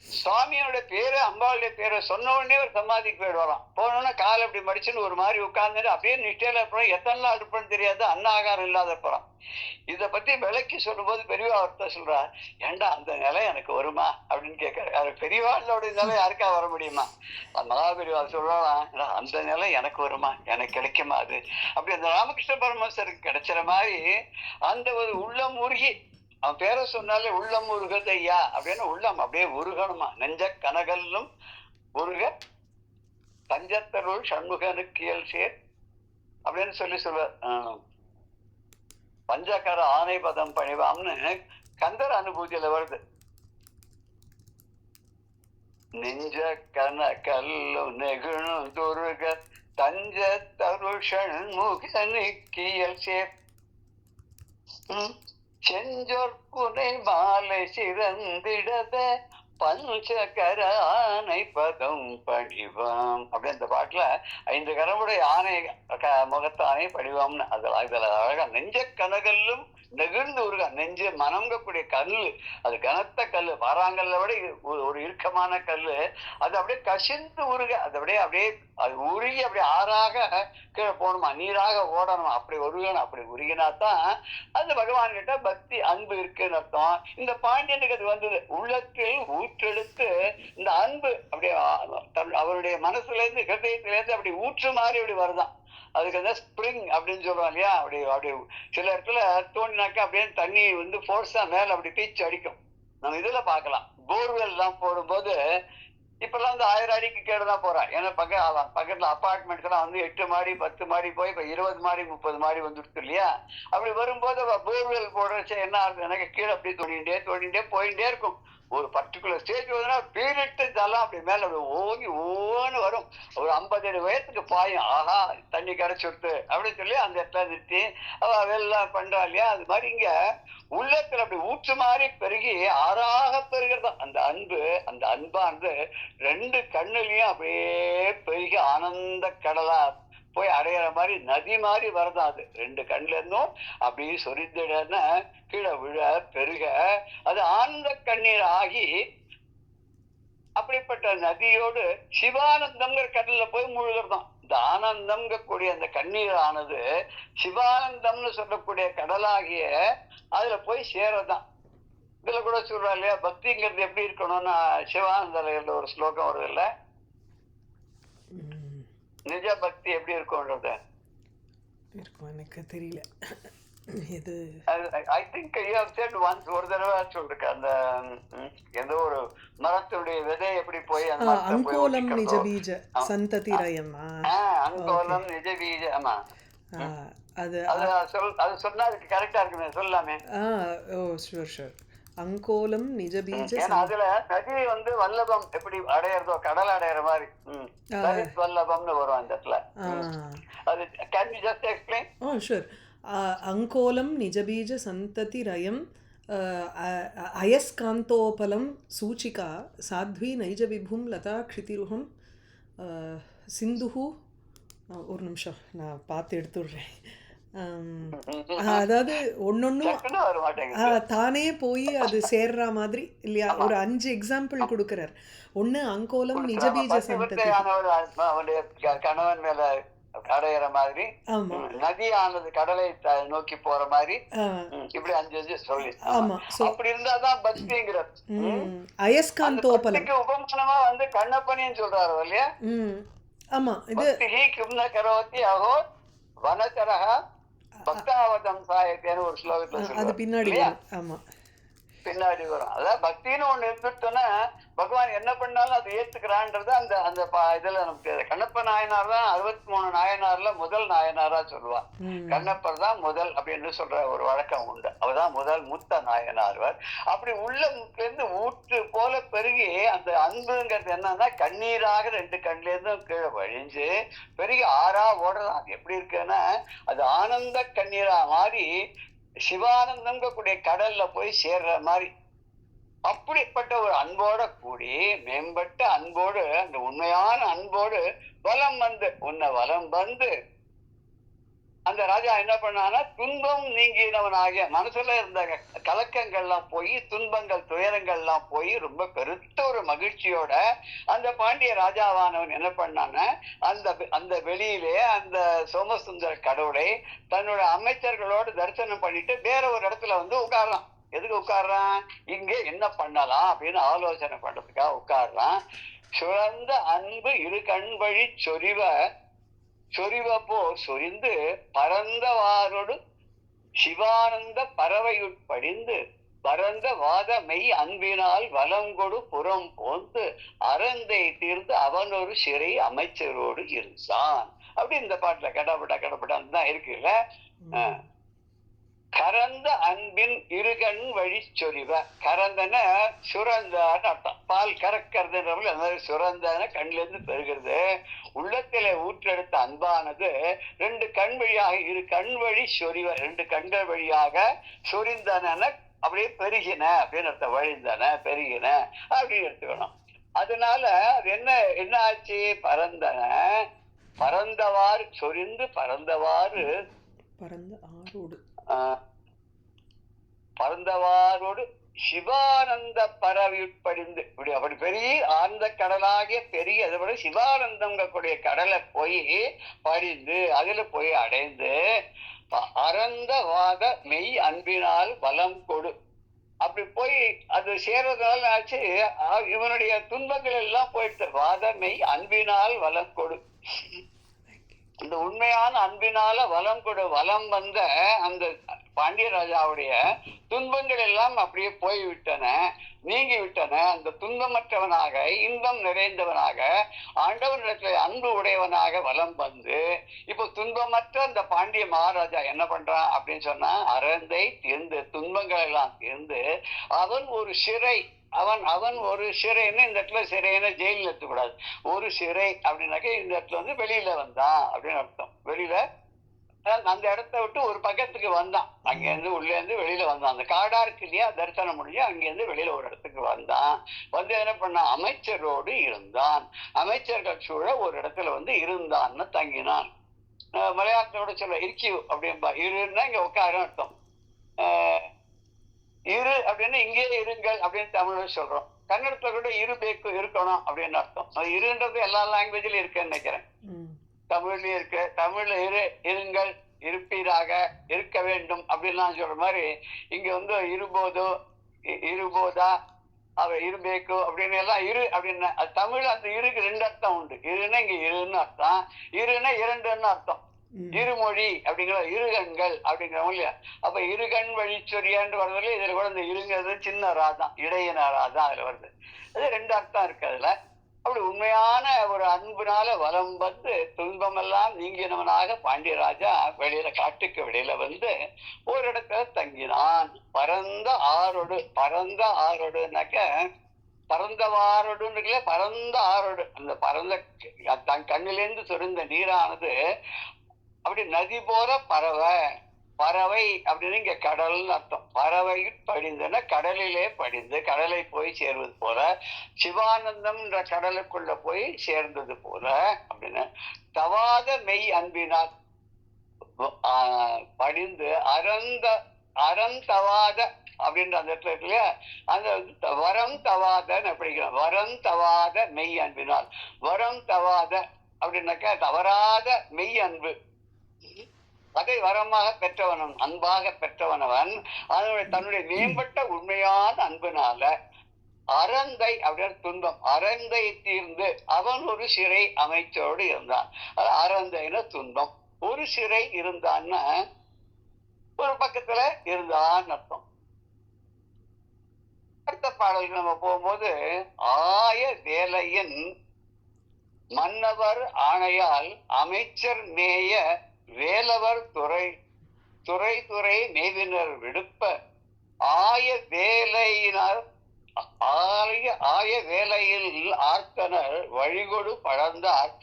சுவாமியோட பேரு அம்பாளுடைய பேரை சொன்ன உடனே ஒரு சமாதிக்கு போயிடுவாராம். போனோன்னா காலை அப்படி மடிச்சுன்னு ஒரு மாதிரி உட்கார்ந்துட்டு அப்படியே நிஷ்டையில இருப்போம், எத்தனை நாள் இருப்போன்னு தெரியாது, அன்னாகாரம் இல்லாத இருப்பான். இதை பத்தி விளக்கி சொல்லும் போது பெரியவா ஒருத்தர் சொல்றா, ஏண்டா அந்த நிலை எனக்கு வருமா அப்படின்னு கேட்கறாரு. பெரியவாளோட நிலை யாருக்கா வர முடியுமா? மகாபெரியவா சொல்றான், அந்த நிலை எனக்கு வருமா, எனக்கு கிடைக்குமா அது? அப்படி அந்த ராமகிருஷ்ண பரமஹம்சருக்கு கிடைச்சிற மாதிரி அந்த ஒரு உள்ளம் உருகி, அவன் பேரை சொன்னாலே உள்ளம் உருகதையா அப்படின்னு உள்ளம் அப்படியே உருகணுமா. நெஞ்ச கனகல்லும் உருக தஞ்சத்தருள் சண்முகனுக்கு இயல் சேர் அப்படின்னு சொல்லுவார். பஞ்சகர ஆணை பதம் பணிவாம்னு கந்தர் அனுபூதியில வருது. நெஞ்ச கனகல்லு நெகுணு துருக தஞ்சத்தருள் சண்முகனுக்கு இயல் சேர் செஞ்சொற்புனை மாலை சிறந்திடத பஞ்சகர ஆனை பதம் பணிவாம் அப்படி அந்த பாட்டுல 5 கரமுடைய ஆணை முகத்தானை படிவாம்னு அதுல அழகா நெஞ்ச கனகல்லும் நெகிழ்ந்து உருக. நெஞ்சு மனம்கக்கூடிய கல்லு, அது கனத்த கல்லு, பாறாங்கல்ல விட ஒரு இறுக்கமான கல்லு, அது அப்படியே கசிந்து உருக. அது அப்படியே அது உருகி அப்படியே ஆறாக கீழே போகணுமா, நீராக ஓடணுமா, அப்படி உருகணும். அப்படி உருகினாத்தான் அது பகவான் கிட்ட பக்தி அன்பு இருக்குன்னு அர்த்தம். இந்த பாண்டியனுக்கு அது வந்தது, உள்ளத்தில் ஊற்றெடுத்து இந்த அன்பு அப்படியே அவருடைய மனசுல இருந்து ஹிருதயத்தில இருந்து அப்படி ஊற்று மாதிரி அப்படி வருதான். அதுக்கு ஸ்ப்ரிங் அப்படின்னு சொல்லுவாங்க இல்லையா, அப்படி சில இடத்துல தோண்டினாக்கா அப்படியே தண்ணி ஃபோர்ஸா மேல அப்படி பீச்சு அடிக்கும். நம்ம இதுல பாக்கலாம், போர்வெல் எல்லாம் போடும்போது இப்பெல்லாம் 1000 அடிக்கு கேடுதான் போறான். ஏன்னா பக்கத்துல அப்பார்ட்மெண்ட்ஸ் எல்லாம் 8 மாடி 10 மாடி போய் இப்ப 20 மாடி 30 மாடி வந்துடுது இல்லையா. அப்படி வரும்போது போர்வெல் போடுறச்ச என்ன ஆகுது, எனக்கு கீழே அப்படி தோண்டிண்டே போயிட்டே இருக்கும். ஒரு பர்டிகுலர் ஸ்டேஜ் பீரிட்டு ஜலம் அப்படி மேல ஓங்கி ஓன்னு வரும். ஒரு 50 அடி உயரத்துக்கு பாயும். ஆஹா தண்ணி கிடைச்சுடுத்து அப்படின்னு சொல்லி அந்த இடத்துல நிறுத்தி வெள்ளம் பண்றா இல்லையா. அது மாதிரி இங்க உள்ளத்துல அப்படி ஊற்று மாதிரி பெருகி ஆறாக பெருகிறதா அந்த அன்பு. அந்த அன்பானது 2 கண்ணுலயும் அப்படியே பெருகி ஆனந்த கடலா போய் அடையிற மாதிரி நதி மாதிரி வரதான். அது 2 கண்ணுல இருந்தும் அப்படி சொரிந்துடன கீழே விழ பெருக அது ஆனந்த கண்ணீர் ஆகி அப்படிப்பட்ட நதியோடு சிவானந்தம்ங்கிற கடல்ல போய் முழுகிறதாம். இந்த ஆனந்தம்ங்க கூடிய அந்த கண்ணீர் ஆனது சிவானந்தம்னு சொல்லக்கூடிய கடலாகிய அதுல போய் சேரதான். இதுல கூட சொல்றா இல்லையா, பக்திங்கிறது எப்படி இருக்கணும்னா சிவானந்த ஒரு ஸ்லோகம் வருது இல்ல, நிஜ பக்தி எப்படி இருக்கும்ன்றது எனக்கு தெரியல. இது I think you have said once, ஒரு தடவை சொல்லிருக்க. அந்த ஏதோ ஒரு மரத்துடைய விதை எப்படி போய் அந்த அங்கோலம் நிஜ பீஜ சந்ததி ரயமா, அங்கோலம் நிஜ பீஜ. ஆமா, அது சொன்னா அதுக்கு கரெக்டா இருக்குமே, சொல்லலாமே. ஓ ஷூர் ஷூர். அங்கோலம் நிஜ பீஜ. அதுல நதி வல்லபம் எப்படி அடையறதோ கடல் அடையற மாதிரி வல்லபம்னு வரும் அந்த இடத்துல. அது can you just explain? Oh sure. அங்கோலம் நிஜபீஜ சந்ததி ரயம் அயஸ்காந்தோபலம் சூச்சிகா சாத்வி நைஜ விபும் லதா க்ஷிதிருஹம் சிந்துஹு. ஒரு நிமிஷம் நான் பார்த்து எடுத்துடுறேன். அதாவது ஒன்னொன்னும் டக்குன்னு வர மாட்டேங்குது. தானே போய் அது சேர்ற மாதிரி இல்லையா? ஆமா ஒரு 5 எக்ஸாம்பிள் கொடுக்குறார். ஒண்ணு அங்கோலம் கொடுக்குறாம நிஜபீஜ சந்ததி. பதிவிரத்தையானவர் அவனுடைய கணவன் மேல அடையிற மாதிரி, ஆமா. நதியானது கடலை நோக்கி போற மாதிரி, ஆ, இப்படி 5 சொல்லி. ஆமா ஆமா. சோ அப்படி இருந்தாதான் பக்திங்கிற. அந்த அயஸ்காந்தோபலம். பக்திக்கு உபமானமா வந்து கண்ணப்பனையும் சொல்றாரு இல்லையா? ஆமா. இது பக்திஹி கிம்ன கரோதி அஹோ வனச்சரஹ பக்தாவதம் சாயத்தேன்னு ஒரு ஸ்லோகத்துல அது சொல்லுவார் பின்னாடி இல்லையா? வரும். ஆமா. பின்னாடி வரும். அதாவது பக்தின்னு ஒண்ணு இருந்துட்டோன்னா பகவான் என்ன பண்ணாலும் அதை ஏத்துக்கிறான்றது அந்த அந்த இதுல நமக்கு கண்ணப்ப நாயனார் தான் 63 நாயனார்ல முதல் நாயனாரா சொல்லுவா. கண்ணப்பர் தான் முதல் அப்படின்னு சொல்ற ஒரு வழக்கம் உண்டு. அவர்தான் முதல் மூத்த நாயனார்வர். அப்படி உள்ள இருந்து ஊற்று போல பெருகி அந்த அன்புங்கிறது என்னன்னா கண்ணீராக 2 கண்ல இருந்தும் கீழே வழிஞ்சு பெருகி ஆறா ஓடுறதான். அது எப்படி இருக்குன்னா அது ஆனந்த கண்ணீரா மாறி சிவானந்தம் கூடிய கடல்ல போய் சேர்ற மாதிரி. அப்படிப்பட்ட ஒரு அன்போட கூடி மேம்பட்ட அன்போடு அந்த உண்மையான அன்போடு வலம் வந்து உன்னை வலம் வந்து அந்த ராஜா என்ன பண்ணான்னா துன்பம் நீங்கினவனாகிய மனசுல இருந்த கலக்கங்கள்லாம் போய் துன்பங்கள் துயரங்கள்லாம் போய் ரொம்ப பெருத்த ஒரு மகிழ்ச்சியோட அந்த பாண்டிய ராஜாவானவன் என்ன பண்ணான்னா அந்த அந்த வெளியிலே அந்த சோமசுந்தர கடவுளை தன்னோட அமைச்சர்களோடு தரிசனம் பண்ணிட்டு வேற ஒரு இடத்துல வந்து உட்காரலாம். எதுக்கு உட்கார்றான்? இங்க என்ன பண்ணலாம் அப்படின்னு ஆலோசனை பண்றதுக்காக உட்கார்றான். சுழந்த அன்பு இரு கண் வழி சொரிவப்போ சொரிந்து பரந்தவாரோடு சிவானந்த பறவையுட்படிந்து பரந்த வாத மெய் அன்பினால் வலங்கொடு புறம் போந்து அறந்தை தீர்ந்து அவன் ஒரு சிறை அமைச்சரோடு இருந்தான். அப்படி இந்த பாட்டுல கடப்படான்னு தான் இருக்குல்ல. கரந்த அன்பின் இருகண் வழி சொரிவ. கரந்தன சுரந்தான்னு அர்த்தம். பால் கறக்கிறது சுரந்தான கண்ல இருந்து பெறுகிறது. உள்ளத்தில ஊற்றெடுத்த அன்பானது 2 கண் வழியாக இரு கண் வழி சொரிவ. 2 கண்கள் வழியாக சொரிந்தன அப்படியே பெருகின அப்படின்னு அர்த்தம். வழிந்தன பெருகின அப்படின்னு எடுத்துக்கணும். அதனால அது என்ன ஆச்சு? பரந்தவாறு சொரிந்து பரந்தவாறு பரந்தவாரோடு சிவானந்த பரவியுட்படிந்து இப்படி அப்படி பெரிய ஆனந்த கடலாகிய பெரிய அதை விட சிவானந்தங்கக்கூடிய கடலை போய் படிந்து அதுல போய் அடைந்து அறந்தவாத மெய் அன்பினால் வலம் கொடு. அப்படி போய் அது சேர்றதுனால ஆச்சு இவனுடைய துன்பங்கள் எல்லாம் போயிட்டு வாத மெய் அன்பினால் வலம் கொடு. இந்த உண்மையான அன்பினால வலம் கொடு. வலம் வந்த அந்த பாண்டிய ராஜாவுடைய துன்பங்கள் எல்லாம் அப்படியே போய்விட்டன, நீங்கி விட்டன. அந்த துன்பமற்றவனாக இன்பம் நிறைந்தவனாக ஆண்டவனிடத்துல அன்பு உடையவனாக வலம் வந்து இப்போ துன்பமற்ற அந்த பாண்டிய மகாராஜா என்ன பண்றான் அப்படின்னு சொன்னா அறந்தை தீர்ந்து துன்பங்கள் எல்லாம் தீர்ந்து அவன் ஒரு சிறை அவன் ஒரு சிறைன்னு இந்த இடத்துல சிறைன்னு ஜெயில எடுத்துக்கூடாது. ஒரு சிறை அப்படின்னாக்க இந்த இடத்துல வந்து வெளியில வந்தான் அப்படின்னு அர்த்தம். வெளியில அந்த இடத்த விட்டு ஒரு பக்கத்துக்கு வந்தான். அங்கேருந்து உள்ளே இருந்து வெளியில வந்தான். அந்த காடா இருக்கு இல்லையா தரிசனம் முடிஞ்சு அங்கேருந்து வெளியில ஒரு இடத்துக்கு வந்தான். வந்து என்ன பண்ணான்? அமைச்சரோடு இருந்தான். அமைச்சர்கள் சூழ ஒரு இடத்துல வந்து இருந்தான்னு தங்கினான். மலையாளத்தோட சொல்ல இருக்கியூ அப்படின்பா. இருன்னா இங்க உட்காரும் அர்த்தம். இரு அப்படின்னு இங்கேயே இருங்கள் அப்படின்னு தமிழ்ல சொல்றோம். கன்னடத்துல கூட இருபேக்கு இருக்கணும் அப்படின்னு அர்த்தம். அது இருன்றது எல்லா லாங்குவேஜ்லயும் இருக்குன்னு நினைக்கிறேன். தமிழ்லயும் இருக்கு. தமிழ்ல இருங்கள் இருப்பீராக இருக்க வேண்டும் அப்படின்லாம் சொல்ற மாதிரி இங்க வந்து இருபோதா அவ இருபேக்கு அப்படின்னு எல்லாம் இரு அப்படின்னு அது தமிழ்ல அந்த இருக்கு 2 அர்த்தம் உண்டு. இருன்னா இங்க இருன்னு அர்த்தம், இருன்னா 2ன்னு அர்த்தம். இருமொழி அப்படிங்கிற இருகண்கள் அப்படிங்கிறவங்க இல்லையா? அப்ப இருகண் வழி சொரியான்னு வர்றதுல இதுல கூட இந்த இருங்கிறது சின்ன ராதான் இடையின ராதான் அதுல வருது. அது 2 அர்த்தம் இருக்கு அதுல. அப்படி உண்மையான ஒரு அன்புனால வலம் வந்து துன்பமெல்லாம் நீங்கினவனாக பாண்டியராஜா வெளியில காட்டுக்கு வெளியில வந்து ஒரு இடத்துல தங்கினான். பரந்த ஆறோடுனாக்க பரந்தவாரோடு பரந்த ஆறோடு அந்த பரந்த தன் கண்ணிலேருந்து சொரிந்த நீரானது அப்படி நதி போல பறவை அப்படின்னு இங்க கடல்னு அர்த்தம். பறவை படிந்துன்னா கடலிலே படிந்து கடலை போய் சேர்வது போல சிவானந்தம் என்ற கடலுக்குள்ள போய் சேர்ந்தது போல அப்படின்னு தவாத மெய் அன்பினால் படிந்து அறம் தவாத அப்படின்ற அந்த இடத்துல இருக்கு இல்லையா, அந்த வரம் தவாதன்னு படிக்கிறோம். வரம் தவாத மெய் அன்பினால். வரம் தவாத அப்படின்னாக்கா தவறாத மெய் அன்பு, அதை வரமாக பெற்றவன், அன்பாக பெற்றவனவன் அதனுடைய தன்னுடைய மேம்பட்ட உண்மையான அன்புனால அறந்தை அப்படின்னு துன்பம், அறந்தை தீர்ந்து அவன் ஒரு சிறை அமைச்சோடு இருந்தான். அது அறந்தைன்னு துன்பம். ஒரு சிறை இருந்தான்னா ஒரு பக்கத்துல இருந்தான்னு அர்த்தம். அடுத்த பாடலுக்கு நம்ம போகும்போது, ஆய வேலையின் மன்னவர் ஆணையால் அமைச்சர் மேய வேலவர் துறை துறை துறை மேவினர் விடுப்ப ஆய வேலையினர் ஆய வேலையில் ஆர்த்தனர் வழிகொடு பழந்தார்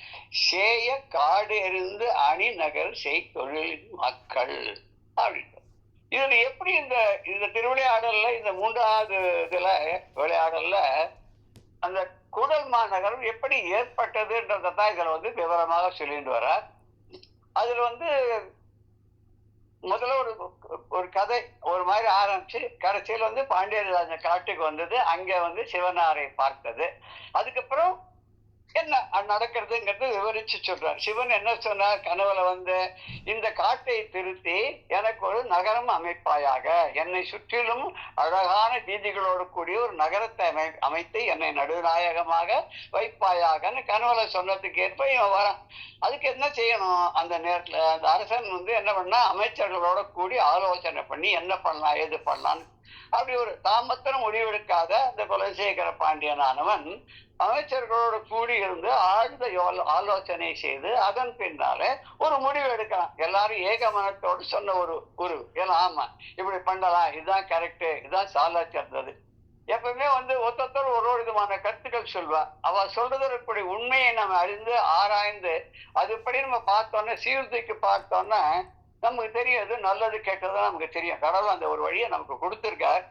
சேய காடு எறிந்து அணி நகர் செய்தொழிலின் மக்கள் அப்படின்னு. இதுல எப்படி இந்த திருவிளையாடல்ல, இந்த 3வது இதுல விளையாடல்ல அந்த கூடல் மாநகரம் எப்படி ஏற்பட்டதுன்றதான் இதுல விவரமாக சொல்லிட்டு வர. அதுல முதல்ல ஒரு கதை ஒரு மாதிரி ஆரம்பிச்சு கடைசியில் பாண்டியராஜன் காட்டுக்கு வந்தது, அங்க சிவனாரை பார்த்தது. அதுக்கப்புறம் என்ன நடக்கிறதுங்கிறது விவரிச்சு சொல்றார். சிவன் என்ன சொன்னார் கனவுல, இந்த காட்டை திருத்தி எனக்கு ஒரு நகரம் அமைப்பாயாக, என்னை சுற்றிலும் அழகான வீதிகளோடு கூடிய ஒரு நகரத்தை அமைத்து என்னை நடுநாயகமாக வைப்பாயாகன்னு கனவுல சொன்னதுக்கு ஏற்ப இவன் வரான். அதுக்கு என்ன செய்யணும், அந்த நேரத்துல அந்த அரசன் என்ன பண்ணா, அமைச்சர்களோட கூடி ஆலோசனை பண்ணி என்ன பண்ணலாம் ஏது பண்ணலான்னு. அப்படி ஒரு தாமத்திரம் முடிவெடுக்காத அந்த குலசேகர பாண்டியனானவன் அமைச்சர்களோடு கூடி இருந்து ஆழ்ந்த ஆலோசனை செய்து அதன் பின்னால ஒரு முடிவு எடுக்கலாம். எல்லாரும் ஏக மனத்தோடு சொன்ன ஒரு ஆமா இப்படி பண்ணலாம், இதுதான் கரெக்ட், இதுதான் சாலா சேர்ந்தது. எப்பவுமே ஒருத்தர் ஒரு விதமான கருத்துக்கள் சொல்வா. அவ சொல்றதற்குடைய உண்மையை நம்ம அறிந்து ஆராய்ந்து அதுபடி நம்ம பார்த்தோன்னா, சீர்தூக்கி பார்த்தோன்னா நமக்கு தெரியாது, நல்லது கெட்டதுதான் நமக்கு தெரியும். கடவுள் அந்த ஒரு வழியை நமக்கு கொடுத்திருக்கார்,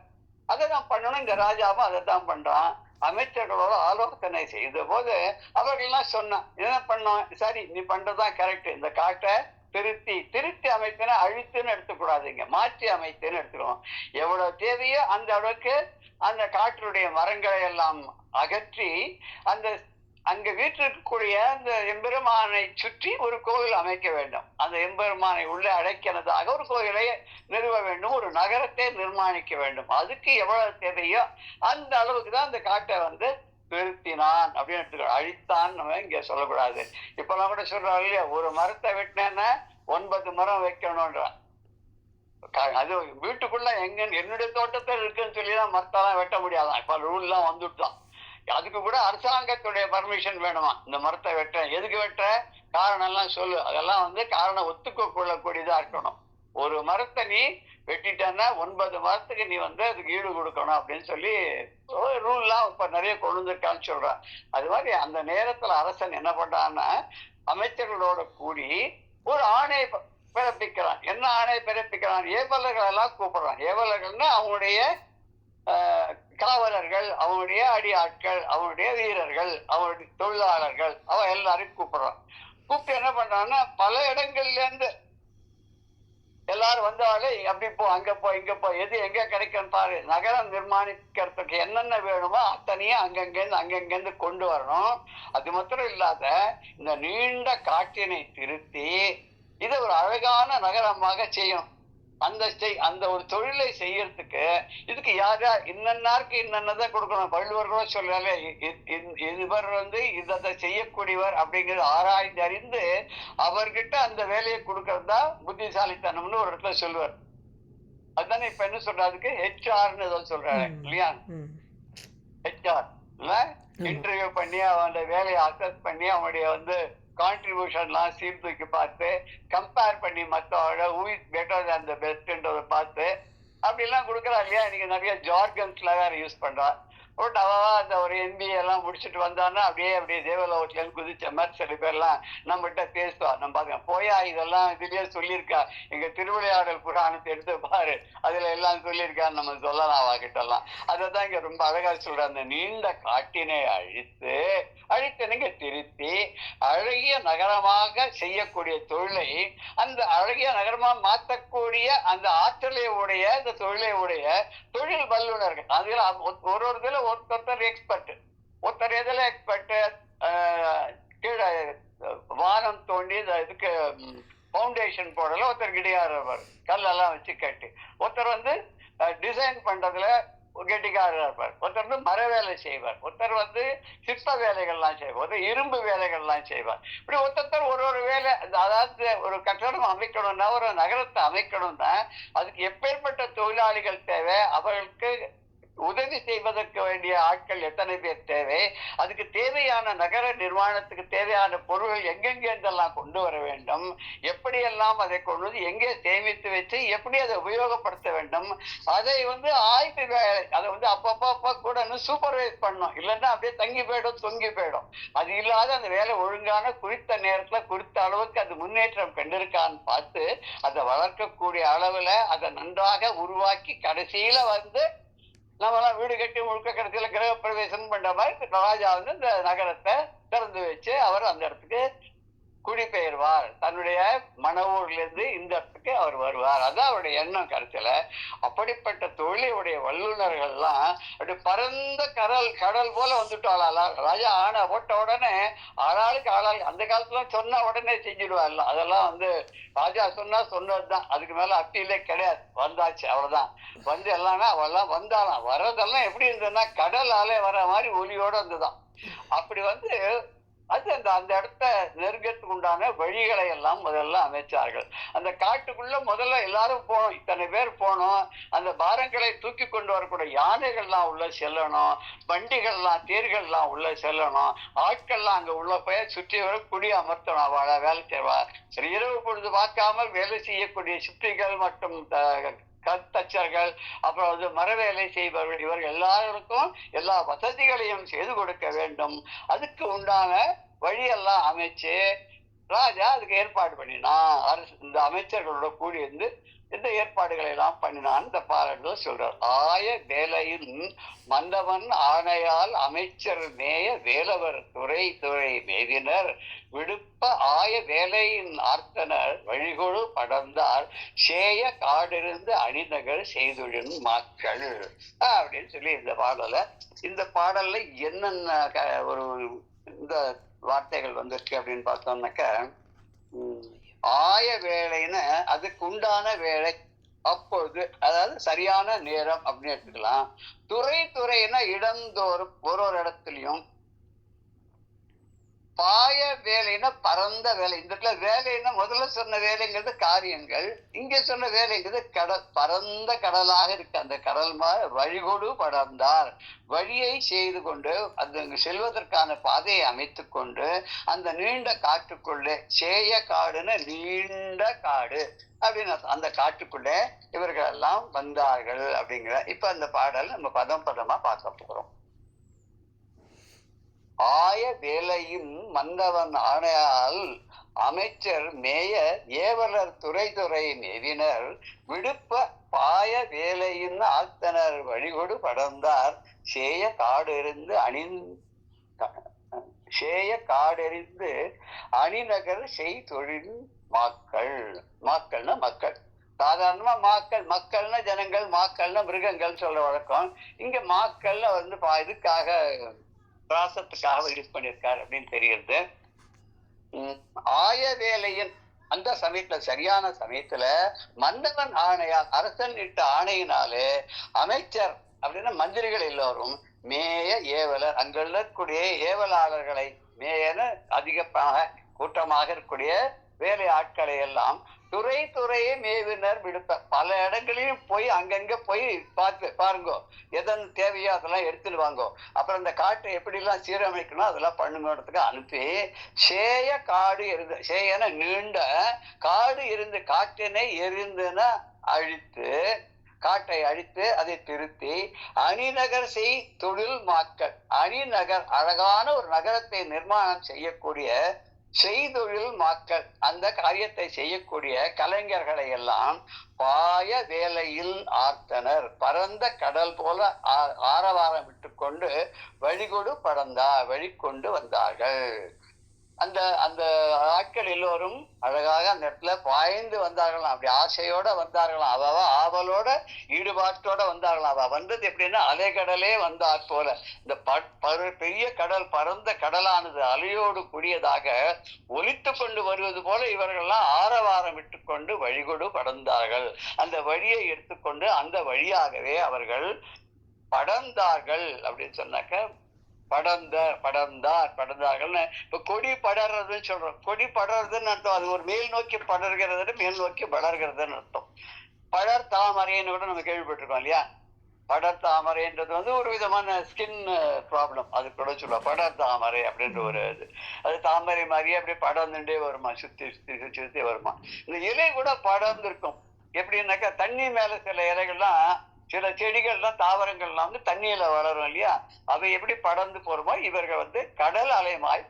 அதை தான் பண்ணணும். இந்த ராஜாவும் அதை தான் பண்றான். அமைச்சர்களோட ஆலோசனை செய்த போது அவர்கள்லாம் சொன்னான், என்ன பண்ணோம், சரி நீ பண்றதுதான் கரெக்ட், இந்த காட்டை திருத்தி அமைத்தன அழித்துன்னு எடுத்துக்கூடாதுங்க, மாற்றி அமைத்துன்னு எடுத்துக்கணும். எவ்வளவு தேவையோ அந்த அளவுக்கு அந்த காட்டினுடைய மரங்களை எல்லாம் அகற்றி அந்த அங்க வீட்டிற்கக்கூடிய அந்த எம்பெருமானை சுற்றி ஒரு கோவில் அமைக்க வேண்டும். அந்த எம்பெருமானை உள்ளே அடைக்கிறதாக ஒரு கோவிலை நிறுவ வேண்டும், ஒரு நகரத்தை நிர்மாணிக்க வேண்டும். அதுக்கு எவ்வளவு தேவையோ அந்த அளவுக்கு தான் அந்த காட்டை திருத்தினான் அப்படின்னு எடுத்துக்கோ. அழித்தான் நம்ம இங்க சொல்லக்கூடாது. இப்பெல்லாம் கூட சொல்றாங்க இல்லையா, ஒரு மரத்தை வெட்டினேன்னா 9 மரம் வைக்கணும்ன்றான். அது வீட்டுக்குள்ள என்னுடைய தோட்டத்தில் இருக்குன்னு சொல்லிதான் மரத்தெல்லாம் வெட்ட முடியாதான். இப்ப ரூல்லாம் வந்துட்டான். அதுக்கு கூட அரசாங்கத்துடைய பர்மிஷன் வேணுமா, இந்த மரத்தை வெட்ட, எதுக்கு வெட்ட, காரணம் எல்லாம் சொல்லு. அதெல்லாம் காரணம் ஒத்துக்க கொள்ளக்கூடியதா இருக்கணும். ஒரு மரத்தை நீ வெட்டிட்டன்னா 9 மரத்துக்கு நீ அதுக்கு ஈடு கொடுக்கணும் அப்படின்னு சொல்லி ரூல்லாம் இப்ப நிறைய கொண்டு வந்திருக்கான்னு சொல்றான். அது மாதிரி அந்த நேரத்துல அரசன் என்ன பண்றான்னா, அமைச்சர்களோட கூடி ஒரு ஆணையை பிறப்பிக்கிறான். என்ன ஆணையை பிறப்பிக்கிறான், ஏவலர்கள் எல்லாம் கூப்பிடுறான். ஏவலர்கள்னா அவங்களுடைய காவலர்கள், அவனுடைய அடி ஆட்கள், அவனுடைய வீரர்கள், அவனுடைய தொழிலாளர்கள், அவன் எல்லாரையும் கூப்பிடுறான். கூப்பிட்டு என்ன பண்றான்னா, பல இடங்கள்ல இருந்து எல்லாரும் வந்தாலே அப்படி போ, அங்க போ, இங்க போ, எது எங்க கிடைக்கும் பாரு, நகரம் நிர்மாணிக்கிறதுக்கு என்னென்ன வேணுமோ அத்தனையும் அங்கங்கிருந்து கொண்டு வரணும். அது மாத்திரம் இல்லாத இந்த நீண்ட காட்டினை திருத்தி இதை ஒரு அழகான நகரமாக செய்யணும். அந்த ஒரு தொழிலை செய்யறதுக்கு இதுக்கு யாரா இன்னன்னாருக்கு இன்னதான் கொடுக்கணும். வள்ளுவர்களும் சொல்றாரு, இவர் இதை செய்யக்கூடியவர் அப்படிங்கிறது ஆராய்ந்து அறிந்து அவர்கிட்ட அந்த வேலையை கொடுக்கறதா புத்திசாலித்தனம்னு ஒரு இடத்துல சொல்லுவார். அதுதானே இப்ப என்ன சொல்றதுக்கு ஹெச்ஆர்னு ஏதோ சொல்றாரு இல்லையா. ஹெச்ஆர் இன்டர்வியூ பண்ணி அவன் வேலையை அசஸ் பண்ணி அவனுடைய கான்ட்ரிபியூஷன்லாம் சீர்தூக்கி பார்த்து கம்பேர் பண்ணி மற்றவங்க ஹூ இஸ் பெட்டர் தேன் த பெஸ்ட்ன்றதை பார்த்து அப்படிலாம் கொடுக்குறா இல்லையா. இன்னைக்கு நிறைய ஜார்கன்ஸ்ல வேற யூஸ் பண்றா. அந்த ஒரு MBA எல்லாம் முடிச்சுட்டு வந்தான்னா அப்படியே தேவலோகத்துல இருந்து குதிச்ச மாதிரி சில பேர்லாம் நம்மகிட்ட பேசுவா. நம்ம பாருங்க போயா இதெல்லாம் இதுலயே சொல்லியிருக்கா, எங்க திருவிளையாடல் புராணத்தை எடுத்து பாரு, அதுல எல்லாம் சொல்லியிருக்கான்னு நம்ம சொல்லலாம் அவகிட்ட எல்லாம். அதான் இங்க ரொம்ப அழகா சொல்ற, அந்த நீண்ட காட்டினை அழித்தனைங்க திருத்தி அழகிய நகரமாக செய்யக்கூடிய தொழிலை, அந்த அழகிய நகரமா மாற்றக்கூடிய அந்த ஆற்றலை உடைய, இந்த தொழிலை உடைய தொழில் வல்லுநர்கள். அதுல ஒரு இதுல ஒருத்தர் எக்ஸ்பர்ட், ஒருத்தர் எதுல எக்ஸ்பர்ட், கீழே வானம் தோண்டி இதுக்கு பவுண்டேஷன் போடல ஒருத்தர் கிடையாது, கல்லெல்லாம் வச்சு கட்டி. ஒருத்தர் டிசைன் பண்றதுல கெட்டிக்காரர் இருப்பார், ஒருத்தர் மர வேலை செய்வார், ஒருத்தர் சிற்ப வேலைகள்லாம் செய்வார், ஒருத்தர் இரும்பு வேலைகள்லாம் செய்வார். இப்படி ஒருத்தர் ஒரு வேலை. அதாவது ஒரு கட்டடம் அமைக்கணும்னா, ஒரு நகரத்தை அமைக்கணும்னா அதுக்கு எப்பேற்பட்ட தொழிலாளிகள் தேவை, அவர்களுக்கு உதவி செய்வதற்கு வேண்டிய ஆட்கள் எத்தனை பேர் தேவை, அதுக்கு தேவையான நகர நிர்மாணத்துக்கு தேவையான பொருள்கள் எங்கெங்கெல்லாம் கொண்டு வர வேண்டும், எப்படியெல்லாம் அதை கொண்டு வந்து எங்கே சேமித்து வச்சு எப்படி அதை உபயோகப்படுத்த வேண்டும், அதை ஆய்வு வேலை, அதை அப்பப்போ கூட சூப்பர்வைஸ் பண்ணும். இல்லைன்னா அப்படியே தங்கி போயிடும், தொங்கி போயிடும். அது இல்லாத அந்த வேலை ஒழுங்கான குறித்த நேரத்துல குறித்த அளவுக்கு அது முன்னேற்றம் கண்டிருக்கான்னு பார்த்து அதை வளர்க்கக்கூடிய அளவுல அதை நன்றாக உருவாக்கி கடைசியில நம்மளாம் வீடு கட்டி முழுக்க கடைசியில கிரக பிரவேசம் பண்ற மாதிரி ராஜா இந்த நகரத்தை திறந்து வச்சு அவர் அந்த இடத்துக்கு குடிபெயர்வார். தன்னுடைய மனவூர்ல இருந்து இந்த இடத்துக்கு அவர் வருவார். அதான் அவருடைய எண்ணம் கருத்துல. அப்படிப்பட்ட தொழிலுடைய வல்லுநர்கள்லாம் அப்படி பரந்த கடல் போல வந்துட்டாளா. ராஜா ஆணை போட்ட உடனே ஆளாளுக்கு அந்த காலத்துல சொன்னா உடனே செஞ்சிடுவார்ல. அதெல்லாம் ராஜா சொன்னதுதான், அதுக்கு மேல அப்பீலே கிடையாது. வந்தாச்சு அவ்வளவுதான். எல்லாம்னா அவெல்லாம் வந்தாலாம். வர்றதெல்லாம் எப்படி இருந்ததுன்னா கடல் அலை வர மாதிரி ஒலியோட இருந்துதான். அப்படி அது அந்த இடத்த நெருங்கத்துக்கு உண்டான வழிகளை எல்லாம் முதல்ல அமைச்சார்கள். அந்த காட்டுக்குள்ள முதல்ல எல்லாரும் போனோம், இத்தனை பேர் போனோம். அந்த பாரங்களை தூக்கி கொண்டு வரக்கூடிய யானைகள்லாம் உள்ள செல்லணும், வண்டிகள்லாம் தேர்கள்லாம் உள்ள செல்லணும், ஆட்கள்லாம் அங்க உள்ள போய் சுற்றி வர குடி அமர்த்தணும். அவளை வேலை செய்வா. இரவு பொழுது பார்க்காமல் வேலை செய்யக்கூடிய சிற்பிகள் மற்றும் கத்தச்சர்கள், அப்புறம் மரவேலை செய்பவர்கள், இவர்கள் எல்லாருக்கும் எல்லா வசதிகளையும் செய்து கொடுக்க வேண்டும். அதுக்கு உண்டான வழியெல்லாம் அமைச்சு ராஜா அதுக்கு ஏற்பாடு பண்ணினான். அரசு இந்த அமைச்சர்களோட கூடி இந்த ஏற்பாடுகளை எல்லாம் பண்ணினான். இந்த பாடல்கள் சொல்றார். ஆய வேலையின் மன்னவன் ஆணையால் அமைச்சர் மேய வேலவர் துறை மேவினர் விடுப்ப ஆய வேலையின் ஆர்த்தனர் வழிகொழு படர்ந்தார் சேய காடிருந்து அணிநகர் செய்துடன் மக்கள் அப்படின்னு சொல்லி இந்த பாடல்ல என்னென்ன ஒரு இந்த வார்த்தைகள் வந்திருக்கு அப்படின்னு பார்த்தோம்னாக்க, ஆய வேலைன்னு அதுக்கு உண்டான வேலை, அப்பொழுது அதாவது சரியான நேரம் அப்படின்னு எடுத்துக்கலாம். துறைன்னா இடந்தோறும் ஒரு இடத்துலயும். பாய வேலைன்னா பரந்த வேலை. இந்த இடத்துல வேலைன்னா முதல்ல சொன்ன வேலைங்கிறது காரியங்கள், இங்க சொன்ன வேலைங்கிறது கடல், பரந்த கடலாக இருக்கு. அந்த கடல் வழிகொடு படர்ந்தார், வழியை செய்து கொண்டு அது செல்வதற்கான பாதையை அமைத்து கொண்டு அந்த நீண்ட காட்டுக்குள்ளே, சேய காடுன்னு நீண்ட காடு அப்படின்னு அந்த காட்டுக்குள்ளே இவர்கள் எல்லாம் வந்தார்கள் அப்படிங்கிற. இப்ப அந்த பாடல் நம்ம பதம் பதமா பார்க்க போறோம். ஆய வேலையும் மன்னவன் ஆணையால் அமைச்சர் மேய ஏவலர் துறை மேவினர் விடுப்ப பாய வேலையின் ஆத்தனர் வழிகொடு படர்ந்தார் சேய காடெறிந்து அணிநகர் செய்தொழில் மக்கள்னா மக்கள். சாதாரணமா மக்கள்னா ஜனங்கள், மக்கள்னா மிருகங்கள் சொல்ற வழக்கம். இங்க மக்கள்ல இதுக்காக பிராசத்துக்காக யூஸ் பண்ணியிருக்காரு அப்படின்னு தெரிகிறது. ஆய வேலையின் அந்த சமயத்துல, சரியான சமயத்துல மன்னவன் ஆணையால், அரசன் இட்ட ஆணையினாலே அமைச்சர் அப்படின்னா மந்திரிகள் எல்லோரும் மேய ஏவலர், அங்க இருக்கக்கூடிய ஏவலாளர்களை, மேயன அதிகமாக கூட்டமாக இருக்கக்கூடிய வேலை ஆட்களை எல்லாம் துறையே மேவினர் விடுப்ப, பல இடங்களையும் போய் அங்கங்க போய் பாருங்க, எதன் தேவையோ அதெல்லாம் எடுத்துட்டு வாங்கோ, அப்புறம் இந்த காட்டை எப்படி எல்லாம் சீரமைக்கணும் அதெல்லாம் பண்ணுங்கிறதுக்கு அனுப்பி சேய காடு இருந்து, சேயன நீண்ட காடு இருந்து காட்டினை எரிந்துன அழித்து காட்டை அழித்து அதை திருத்தி அணிநகர் செய் தொழில் மாக்கள், அணிநகர் அழகான ஒரு நகரத்தை நிர்மாணம் செய்யக்கூடிய செய்தொழில் மாக்கள், அந்த காரியத்தை செய்யக்கூடிய கலைஞர்களை எல்லாம் பாய வேலையில் ஆர்த்தனர், பரந்த கடல் போல ஆரவாரம் விட்டு கொண்டு வழிகொடு படந்தா வழிகொண்டு வந்தார்கள். அந்த அந்த ஆட்கள் எல்லோரும் அழகாக அந்த இடத்துல பாய்ந்து வந்தார்களாம். அப்படி ஆசையோட வந்தார்களாம், அவ ஆவலோட ஈடுபாட்டோட வந்தார்களாம். அவ வந்தது எப்படின்னா அலைகடலே வந்தாற் போல, இந்த பெரிய கடல், பரந்த கடலானது அலையோடு கூடியதாக ஒலித்து கொண்டு வருவது போல இவர்கள்லாம் ஆரவாரம் விட்டு கொண்டு வழிகொடு படர்ந்தார்கள். அந்த வழியை எடுத்துக்கொண்டு அந்த வழியாகவே அவர்கள் படர்ந்தார்கள். அப்படின்னு சொன்னாக்க படர்ந்தார்கள்னு இப்ப கொடி படர்றதுன்னு சொல்றோம். கொடி படர்றதுன்னு அர்த்தம் அது ஒரு மேல் நோக்கி படர்கிறது, மேல் நோக்கி வளர்கிறதுன்னு அர்த்தம். படர் தாமரைன்னு கூட நம்ம கேள்விப்பட்டிருக்கோம் இல்லையா? படர் தாமரைன்றது ஒரு விதமான ஸ்கின் ப்ராப்ளம், அது கூட சொல்லுவோம் படர் தாமரை அப்படின்ற ஒரு இது. அது தாமரை மாதிரியே அப்படியே படர்ந்துட்டே வருமா, சுத்தி சுத்தி சுத்தி சுத்தி வருமா. இந்த இலை கூட படர்ந்துருக்கும். எப்படின்னாக்கா தண்ணி மேல சில இலைகள்லாம், சில செடிகள்லாம் தாவரங்கள்லாம் தண்ணியில வளரும் இல்லையா, அவை எப்படி படர்ந்து போறோமோ இவர்கள் கடல் அலைமாய்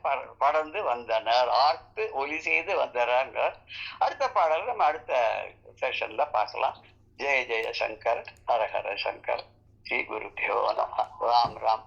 படர்ந்து வந்தனர், ஆர்த்து ஒலி செய்து வந்தனர். அடுத்த பாடல் நம்ம அடுத்த செஷன்ல பார்க்கலாம். ஜெய ஜெய சங்கர், ஹர ஹர சங்கர், ஸ்ரீ குருபியோ நமः. ராம் ராம்.